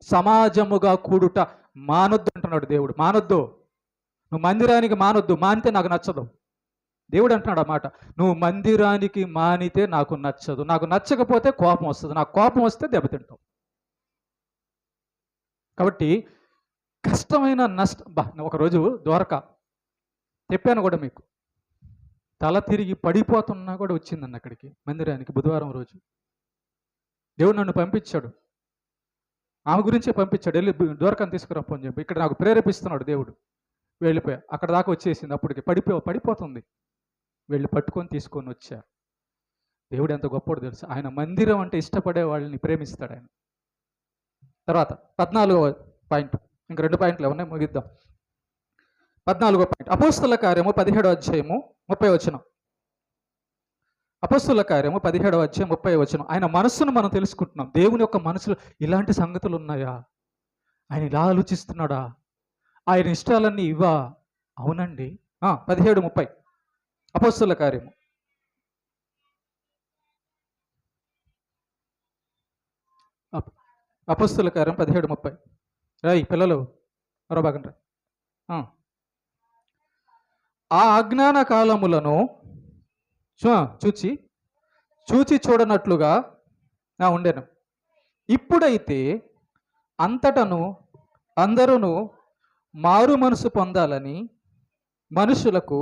సమాజముగా కూడుట మానొద్దు అంటున్నాడు దేవుడు. మానొద్దు, నువ్వు మందిరానికి మానొద్దు, మానితే నాకు నచ్చదు. దేవుడు అంటున్నాడు ఆ మాట. నువ్వు మందిరానికి మానితే నాకు నచ్చదు, నాకు నచ్చకపోతే కోపం వస్తుంది, నాకు కోపం వస్తే దెబ్బతింటావు. కాబట్టి కష్టమైన ఒకరోజు ద్వారక చెప్పాను కూడా మీకు, తల తిరిగి పడిపోతున్నా కూడా వచ్చిందన్న అక్కడికి మందిరానికి బుధవారం రోజు. దేవుడు నన్ను పంపించాడు, ఆమె గురించే పంపించాడు, వెళ్ళి ద్వారకను తీసుకురాపని చెప్పి. ఇక్కడ నాకు ప్రేరేపిస్తున్నాడు దేవుడు. వెళ్ళిపోయా, అక్కడ దాకా వచ్చేసింది. అప్పటికి పడిపోతుంది. వెళ్ళి పట్టుకొని తీసుకొని వచ్చా. దేవుడు ఎంత గొప్పడు తెలుసు. ఆయన మందిరం అంటే ఇష్టపడే వాళ్ళని ప్రేమిస్తాడు ఆయన. తర్వాత 14వ పాయింట్, ఇంక 2 పాయింట్లు ఉన్నాయి, ముగిద్దాం. 14వ పాయింట్, అపోస్తల కార్యము 17వ అధ్యాయము 30వ వచనం. అపొస్తలుల కార్యము 17వ అధ్యాయం 30వ వచనం. ఆయన మనస్సును మనం తెలుసుకుంటున్నాం. దేవుని యొక్క మనసులో ఇలాంటి సంగతులు ఉన్నాయా? ఆయన ఇలా ఆలోచిస్తున్నాడా? ఆయన ఇష్టాలన్నీ ఇవా? అవునండి. 17:30 అపొస్తలుల కార్యము. అపొస్తలుల కార్యం 17:30. రాయి పిల్లలు, మరోబాగండి. ఆ అజ్ఞాన కాలములను చూచి చూడనట్లుగా ఉండెను. ఇప్పుడైతే అంతటను అందరూ మారు మనసు పొందాలని మనుషులకు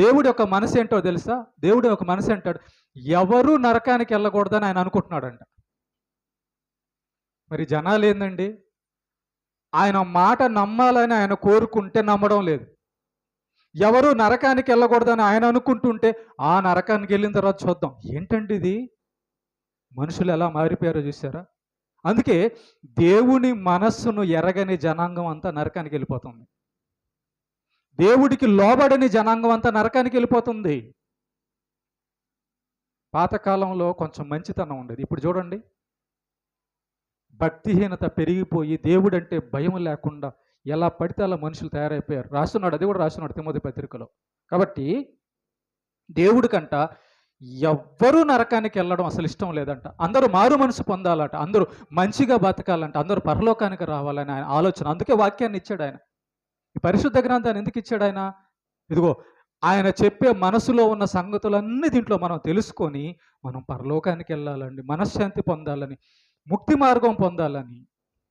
దేవుడి యొక్క మనసు ఏంటో తెలుసా? దేవుడి యొక్క మనసు అంటాడు, ఎవరు నరకానికి వెళ్ళకూడదని ఆయన అనుకుంటున్నాడంట. మరి జనాలు ఏందండి, ఆయన మాట నమ్మాలని ఆయన కోరుకుంటే నమ్మడం లేదు. ఎవరు నరకానికి వెళ్ళకూడదని ఆయన అనుకుంటుంటే ఆ నరకానికి వెళ్ళిన తర్వాత చూద్దాం. ఏంటండి ఇది? మనుషులు ఎలా మారిపోయారో చూసారా? అందుకే దేవుని మనస్సును ఎరగని జనాంగం అంతా నరకానికి వెళ్ళిపోతుంది. దేవుడికి లోబడని జనాంగం అంతా నరకానికి వెళ్ళిపోతుంది. పాతకాలంలో కొంచెం మంచితనం ఉండేది. ఇప్పుడు చూడండి, భక్తిహీనత పెరిగిపోయి దేవుడంటే భయం లేకుండా ఎలా పడితే అలా మనుషులు తయారైపోయారు. రాస్తున్నాడు, అది కూడా రాస్తున్నాడు తిమోతి పత్రికలో. కాబట్టి దేవుడికంట ఎవ్వరూ నరకానికి వెళ్ళడం అసలు ఇష్టం లేదంట. అందరూ మారు మనసు పొందాలట, అందరూ మంచిగా బతకాలంట, అందరూ పరలోకానికి రావాలని ఆయన ఆలోచన. అందుకే వాక్యాన్ని ఇచ్చాడు ఆయన. ఈ పరిశుద్ధ గ్రంథాన్ని ఎందుకు ఇచ్చాడు ఆయన? ఇదిగో ఆయన చెప్పే మనసులో ఉన్న సంగతులన్నీ దీంట్లో మనం తెలుసుకొని మనం పరలోకానికి వెళ్ళాలండి, మనశ్శాంతి పొందాలని, ముక్తి మార్గం పొందాలని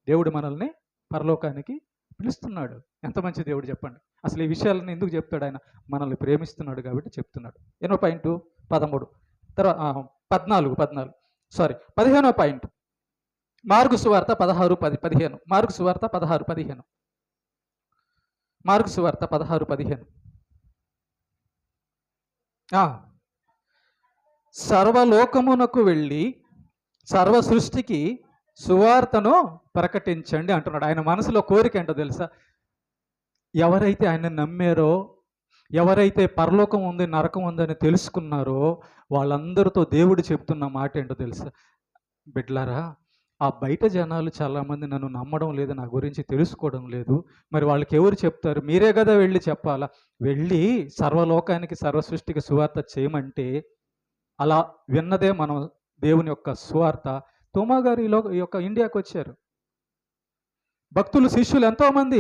దేవుడు మనల్ని పరలోకానికి పిలుస్తున్నాడు. ఎంత మంచి దేవుడు చెప్పండి. అసలు ఈ విషయాలను ఎందుకు చెప్తాడు? ఆయన మనల్ని ప్రేమిస్తున్నాడు కాబట్టి చెప్తున్నాడు. ఎన్నో పాయింట్ 13 తర్వాత 15వ పాయింట్ మార్కు సువార్త 16:15. మార్కు సువార్త 16:15. మార్కు సువార్త 16:15. సర్వలోకమునకు వెళ్ళి సర్వ సృష్టికి సువార్తను ప్రకటించండి అంటున్నాడు. ఆయన మనసులో కోరిక ఏంటో తెలుసా? ఎవరైతే ఆయన నమ్మారో, ఎవరైతే పరలోకం ఉంది నరకం ఉందని తెలుసుకున్నారో వాళ్ళందరితో దేవుడు చెప్తున్న మాట ఏంటో తెలుసా? బిడ్లారా, ఆ బయట జనాలు చాలామంది నన్ను నమ్మడం లేదు, నా గురించి తెలుసుకోవడం లేదు. మరి వాళ్ళకి ఎవరు చెప్తారు? మీరే కదా వెళ్ళి చెప్పాలా. వెళ్ళి సర్వలోకానికి సర్వ సృష్టికి సువార్త చేయమంటే అలా విన్నదే మనం దేవుని యొక్క సువార్త. తోమా గారు ఈ యొక్క ఇండియాకి వచ్చారు. భక్తులు శిష్యులు ఎంతోమంది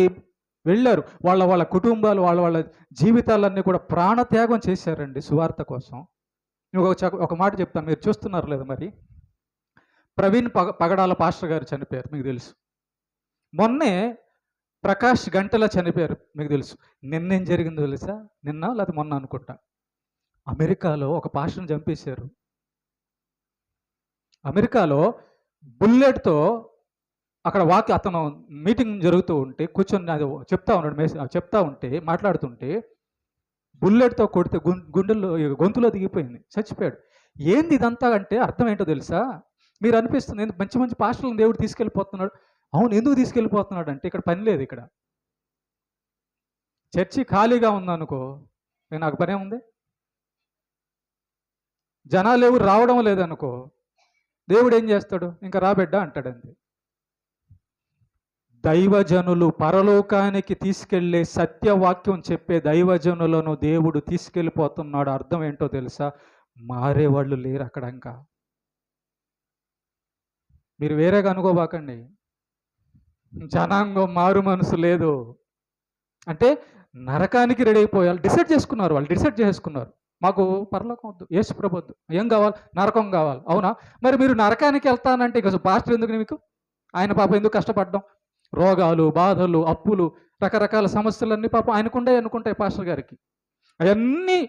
వెళ్ళారు. వాళ్ళ కుటుంబాలు వాళ్ళ జీవితాలన్నీ కూడా ప్రాణత్యాగం చేశారండి సువార్త కోసం. ఒక మాట చెప్తాను, మీరు చూస్తున్నారు లేదు మరి. ప్రవీణ్ పగడాల పాస్టర్ గారు చనిపోయారు, మీకు తెలుసు. మొన్నే ప్రకాష్ గంటల చనిపోయారు, మీకు తెలుసు. నిన్నేం జరిగిందో తెలుసా? నిన్న లేకపోతే మొన్న అనుకుంటా, అమెరికాలో ఒక పాస్టర్ని చంపేశారు. అమెరికాలో బుల్లెట్తో అక్కడ అతను మీటింగ్ జరుగుతూ ఉంటే కూర్చొని అది చెప్తా ఉంటే మాట్లాడుతుంటే బుల్లెట్తో కొడితే గొంతులో దిగిపోయింది, చచ్చిపోయాడు. ఏంది ఇదంతా అంటే అర్థం ఏంటో తెలుసా? మీరు అనిపిస్తుంది మంచి మంచి పాస్టర్లను దేవుడు తీసుకెళ్ళిపోతున్నాడు. అవును, ఎందుకు తీసుకెళ్ళిపోతున్నాడు అంటే ఇక్కడ పని లేదు. ఇక్కడ చర్చి ఖాళీగా ఉందనుకో, నాకు పనే ఉంది. జనాలు ఎవరు రావడం లేదనుకో, దేవుడు ఏం చేస్తాడు? ఇంకా రాబిడ్డ అంటాడు అంతే. దైవజనులు పరలోకానికి తీసుకెళ్లే సత్యవాక్యం చెప్పే దైవజనులను దేవుడు తీసుకెళ్ళిపోతున్నాడు. అర్థం ఏంటో తెలుసా? మారేవాళ్ళు లేరు అక్కడ. ఇంకా మీరు వేరేగా అనుకోబాకండి. జనాంగం మారు మనసు లేదు అంటే నరకానికి రెడీ అయిపోయారు. డిసైడ్ చేసుకున్నారు, వాళ్ళు డిసైడ్ చేసుకున్నారు, మాకు పరలోకం వద్దు, యేసు ప్రభు వద్దు, ఏం కావాలి? నరకం కావాలి. అవునా? మరి మీరు నరకానికి వెళ్తానంటే ఇక పాస్టర్ ఎందుకు మీకు? ఆయన పాపం ఎందుకు కష్టపడ్డం? రోగాలు, బాధలు, అప్పులు, రకరకాల సమస్యలన్నీ పాపం అనుకుంటాయి పాస్టర్ గారికి. అవన్నీ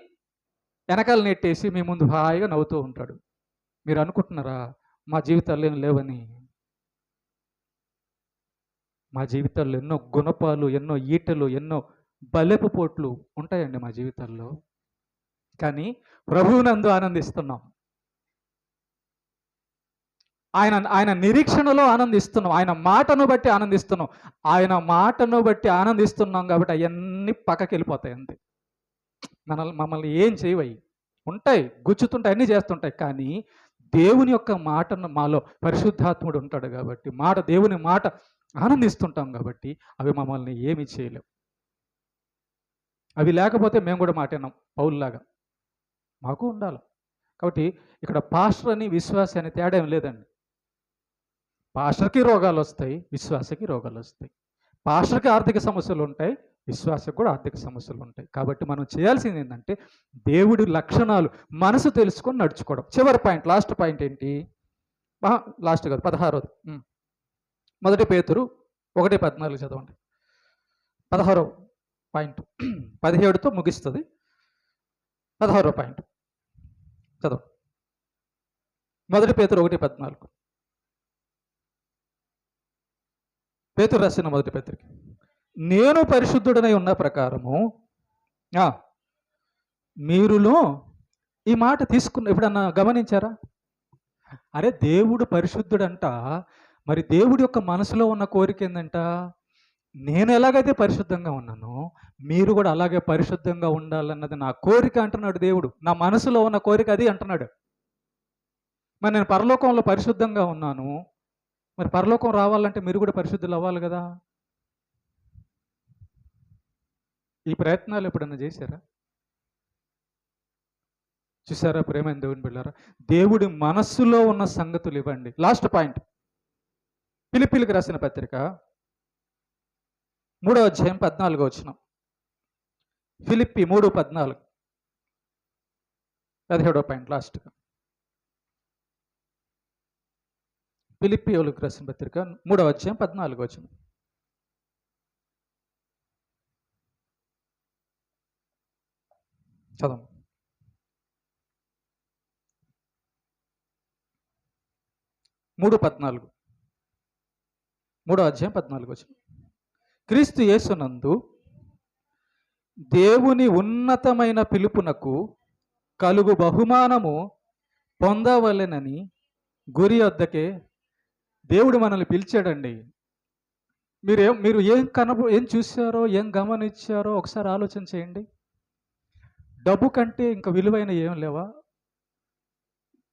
వెనకాల నెట్టేసి మీ ముందు హాయిగా నవ్వుతూ ఉంటాడు. మీరు అనుకుంటున్నారా మా జీవితాల్లో ఏం లేవని? మా జీవితాల్లో ఎన్నో గుణపాలు, ఎన్నో ఈటలు, ఎన్నో బలెపు పోట్లు ఉంటాయండి మా జీవితాల్లో. కానీ ప్రభువునందు ఆనందిస్తున్నాం. ఆయన నిరీక్షణలో ఆనందిస్తున్నాం. ఆయన మాటను బట్టి ఆనందిస్తున్నాం. ఆయన మాటను బట్టి ఆనందిస్తున్నాం కాబట్టి అవన్నీ పక్కకి వెళ్ళిపోతాయి అంతే. మమ్మల్ని ఏం చేయవయి. ఉంటాయి, గుచ్చుతుంటాయి, అన్నీ చేస్తుంటాయి. కానీ దేవుని యొక్క మాటను మాలో పరిశుద్ధాత్ముడు ఉంటాడు కాబట్టి, దేవుని మాట ఆనందిస్తుంటాం కాబట్టి అవి మమ్మల్ని ఏమీ చేయలేవు. అవి లేకపోతే మేము కూడా మాట విన్నాం పౌలులాగా. మాకు ఉండాలి. కాబట్టి ఇక్కడ పాస్టర్ అని విశ్వాసి అని తేడా ఏం లేదండి. పాస్టర్కి రోగాలు వస్తాయి, విశ్వాసకి రోగాలు వస్తాయి. పాస్టర్కి ఆర్థిక సమస్యలు ఉంటాయి, విశ్వాసకు కూడా ఆర్థిక సమస్యలు ఉంటాయి. కాబట్టి మనం చేయాల్సింది ఏంటంటే దేవుడి లక్షణాలు మనసు తెలుసుకొని నడుచుకోవడం. చివరి పాయింట్, లాస్ట్ పాయింట్ ఏంటి? లాస్ట్ కాదు, 16వ. 1 పేతురు 1:14 చదవండి. 16వ పాయింట్ 17తో ముగిస్తుంది. 16వ పాయింట్ చదవ. 1 పేతురు 1:14. పేతురు రాసిన 1 పత్రిక. నేను పరిశుద్ధుడనై ఉన్న ప్రకారము మీరులో ఈ మాట తీసుకున్న ఎప్పుడన్నా గమనించారా? అరే దేవుడు పరిశుద్ధుడంట, మరి దేవుడి యొక్క మనసులో ఉన్న కోరిక ఏందంట? నేను ఎలాగైతే పరిశుద్ధంగా ఉన్నానో మీరు కూడా అలాగే పరిశుద్ధంగా ఉండాలన్నది నా కోరిక అంటున్నాడు దేవుడు. నా మనసులో ఉన్న కోరిక అది అంటున్నాడు. మరి నేను పరలోకంలో పరిశుద్ధంగా ఉన్నాను, మరి పరలోకం రావాలంటే మీరు కూడా పరిశుద్ధులు అవ్వాలి కదా. ఈ ప్రయత్నాలు ఎప్పుడన్నా చేశారా? చూసారా ప్రేమైన దేవుని బిడ్డలారా? దేవుడి మనస్సులో ఉన్న సంగతులు ఇవ్వండి. లాస్ట్ పాయింట్, ఫిలిప్పీలకు రాసిన పత్రిక 3వ అధ్యాయం 14వ వచనం. ఫిలిప్పీ 3:14, 17వ పాయింట్ లాస్ట్గా. ఫిలిప్పీయులకు రాసిన పత్రిక 3వ అధ్యాయం 14వ వచనం. చదవం. 3:14, 3వ అధ్యాయం 14వ వచనం. క్రీస్తు యేసునందు దేవుని ఉన్నతమైన పిలుపునకు కలుగు బహుమానము పొందవలెనని గురి వద్దకే దేవుడు మనల్ని పిలిచాడండి. మీరు ఏం చూశారో, ఏం గమనించారో ఒకసారి ఆలోచన చేయండి. డబ్బు కంటే ఇంకా విలువైన ఏం లేవా?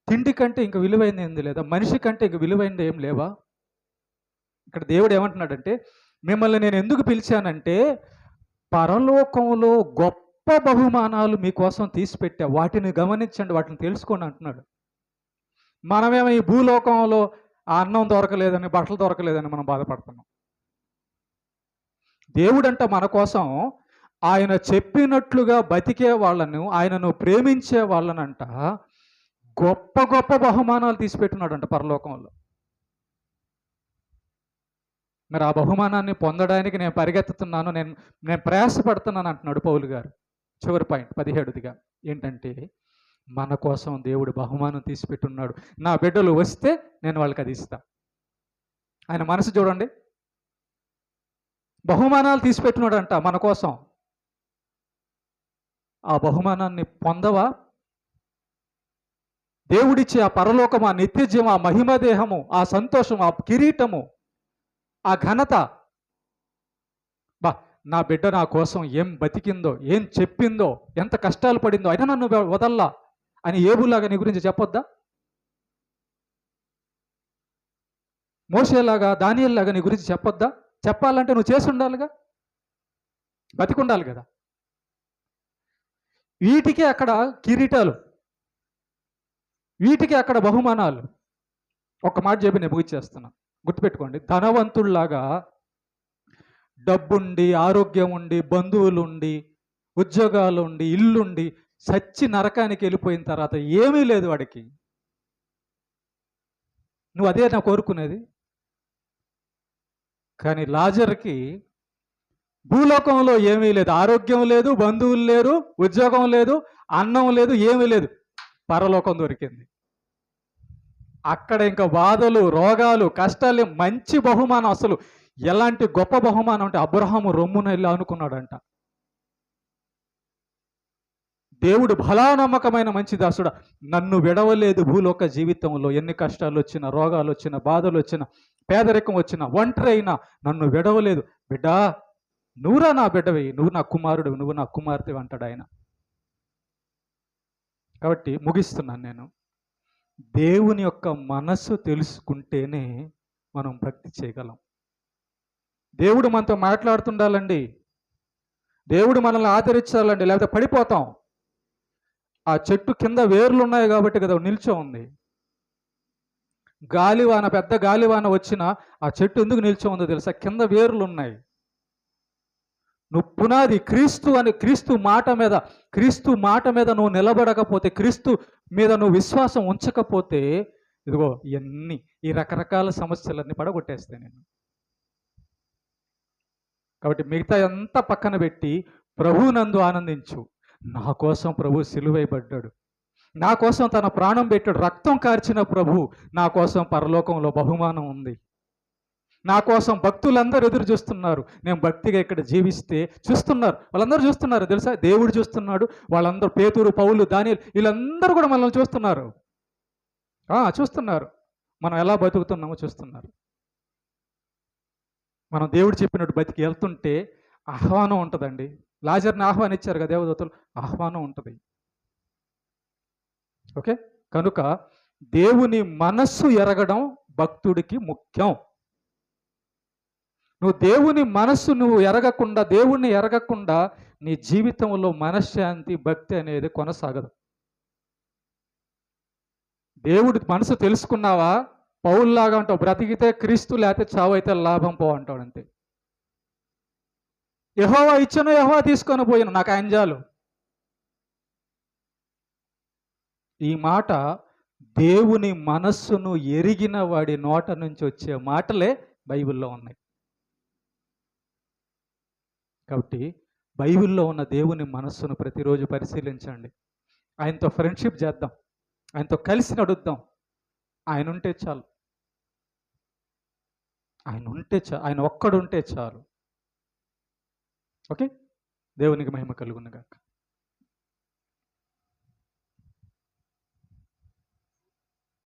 తిండి కంటే ఇంక విలువైంది ఏంది లేదా? మనిషి కంటే ఇంక విలువైనది ఏం లేవా? ఇక్కడ దేవుడు ఏమంటున్నాడంటే, మిమ్మల్ని నేను ఎందుకు పిలిచానంటే పరలోకంలో గొప్ప బహుమానాలు మీకోసం తీసిపెట్టా, వాటిని గమనించండి, వాటిని తెలుసుకోండి అంటున్నాడు. మనమేమో ఈ భూలోకంలో ఆ అన్నం దొరకలేదని, బట్టలు దొరకలేదని మనం బాధపడుతున్నాం. దేవుడంట మన కోసం ఆయన చెప్పినట్లుగా బతికే వాళ్ళను, ఆయనను ప్రేమించే వాళ్ళనంట గొప్ప గొప్ప బహుమానాలు తీసిపెట్టున్నాడంట పరలోకంలో. మరి ఆ బహుమానాన్ని పొందడానికి నేను పరిగెత్తుతున్నాను, నేను ప్రయాసపడుతున్నాను అంటున్నాడు పౌలు గారు. చివరి పాయింట్ 17దిగా ఏంటంటే, మన కోసం దేవుడు బహుమానం తీసిపెట్టున్నాడు. నా బిడ్డలు వస్తే నేను వాళ్ళకి అది ఇస్తా. ఆయన మనసు చూడండి, బహుమానాలు తీసిపెట్టున్నాడంట మన కోసం. ఆ బహుమానాన్ని పొందవా? దేవుడిచ్చే ఆ పరలోకం, ఆ నిత్యజీవం, ఆ మహిమదేహము, ఆ సంతోషం, ఆ కిరీటము, ఆ ఘనత. నా బిడ్డ నా కోసం ఏం బతికిందో, ఏం చెప్పిందో, ఎంత కష్టాలు పడిందో, అయినా నన్ను వదల్లా అని ఏబులాగా నీ గురించి చెప్పొద్దా? మోషేలాగా, దానియేలులాగా నీ గురించి చెప్పొద్దా? చెప్పాలంటే నువ్వు చేసి ఉండాలిగా, బతికుండాలి కదా. వీటికి అక్కడ కిరీటాలు, వీటికి అక్కడ బహుమానాలు. ఒక మాట చెప్పి నేను ముగిచ్చేస్తున్నా, గుర్తుపెట్టుకోండి. ధనవంతుల్లాగా డబ్బుండి, ఆరోగ్యం ఉండి, బంధువులుండి, ఉద్యోగాలుండి, ఇల్లుండి సచ్చి నరకానికి వెళ్ళిపోయిన తర్వాత ఏమీ లేదు వాడికి. నువ్వు అదే నా కోరుకునేది. కానీ లాజర్కి భూలోకంలో ఏమీ లేదు, ఆరోగ్యం లేదు, బంధువులు లేరు, ఉద్యోగం లేదు, అన్నం లేదు, ఏమీ లేదు. పరలోకం దొరికింది. అక్కడ ఇంకా బాధలు, రోగాలు, కష్టాలు. మంచి బహుమానం, అసలు ఎలాంటి గొప్ప బహుమానం అంటే అబ్రహాము రొమ్మున వెళ్ళి అనుకున్నాడంట. దేవుడు భలా నమ్మకమైన మంచి దాసుడా, నన్ను విడవలేదు భూలోక జీవితంలో. ఎన్ని కష్టాలు వచ్చినా, రోగాలు వచ్చినా, బాధలు వచ్చినా, పేదరికం వచ్చినా, ఒంటరి అయినా నన్ను విడవలేదు. బిడ్డా, నువ్వురా నా బిడ్డవి, నువ్వు నా కుమారుడు, నువ్వు నా కుమార్తె అంటాడు ఆయన. కాబట్టి ముగిస్తున్నాను నేను. దేవుని యొక్క మనస్సు తెలుసుకుంటేనే మనం భక్తి చేయగలం. దేవుడు మనతో మాట్లాడుతుండాలండి. దేవుడు మనల్ని ఆదరించాలండి, లేకపోతే పడిపోతాం. ఆ చెట్టు కింద వేర్లు ఉన్నాయి కాబట్టి కదా నిల్చో ఉంది. గాలివాన, పెద్ద గాలివాన వచ్చినా ఆ చెట్టు ఎందుకు నిల్చో ఉందో తెలుసా? కింద వేర్లు ఉన్నాయి. నువ్వు పునాది క్రీస్తు మాట మీద నువ్వు నిలబడకపోతే, క్రీస్తు మీద నువ్వు విశ్వాసం ఉంచకపోతే, ఇదిగో ఈ రకరకాల సమస్యలన్నీ పడగొట్టేస్తాయి నేను. కాబట్టి మిగతా అంతా పక్కన పెట్టి ప్రభువునందు ఆనందించు. నా కోసం ప్రభు సిలువైబడ్డాడు, నా కోసం తన ప్రాణం పెట్టాడు, రక్తం కార్చిన ప్రభు నా కోసం పరలోకంలో బహుమానం ఉంది. నా కోసం భక్తులందరూ ఎదురు చూస్తున్నారు. నేను భక్తిగా ఇక్కడ జీవిస్తే చూస్తున్నారు, వాళ్ళందరూ చూస్తున్నారు తెలుసా? దేవుడు చూస్తున్నాడు. వాళ్ళందరూ పేతురు, పౌలు, దానియేలు వీళ్ళందరూ కూడా మనల్ని చూస్తున్నారు. చూస్తున్నారు మనం ఎలా బతుకుతున్నామో చూస్తున్నారు. మనం దేవుడు చెప్పినట్టు బతికి వెళ్తుంటే ఆహ్వానం ఉంటుందండి. లాజర్ని ఆహ్వానించారు కదా దేవదూతలు, ఆహ్వానం ఉంటుంది. ఓకే, కనుక దేవుని మనస్సు ఎరగడం భక్తుడికి ముఖ్యం. నువ్వు దేవుని మనస్సు దేవుణ్ణి ఎరగకుండా నీ జీవితంలో మనశ్శాంతి, భక్తి అనేది కొనసాగదు. దేవుడి మనసు తెలుసుకున్నావా, పౌల్లాగా అంటావు, బ్రతికితే క్రీస్తు, లేకపోతే చావు అయితే లాభం పో అంటాడు అంతే. యెహోవా ఇచ్చను, యెహోవా తీసుకొని పోయాను, నాకు ఆయన చాలు. ఈ మాట దేవుని మనస్సును ఎరిగిన వాడి నోట నుంచి వచ్చే మాటలే బైబిల్లో ఉన్నాయి. కాబట్టి బైబిల్లో ఉన్న దేవుని మనస్సును ప్రతిరోజు పరిశీలించండి. ఆయనతో ఫ్రెండ్షిప్ చేద్దాం, ఆయనతో కలిసి నడుద్దాం. ఆయన ఉంటే చాలు, ఆయన ఒక్కడుంటే చాలు. ఓకే, దేవునికి మహిమ కలుగునుగాక.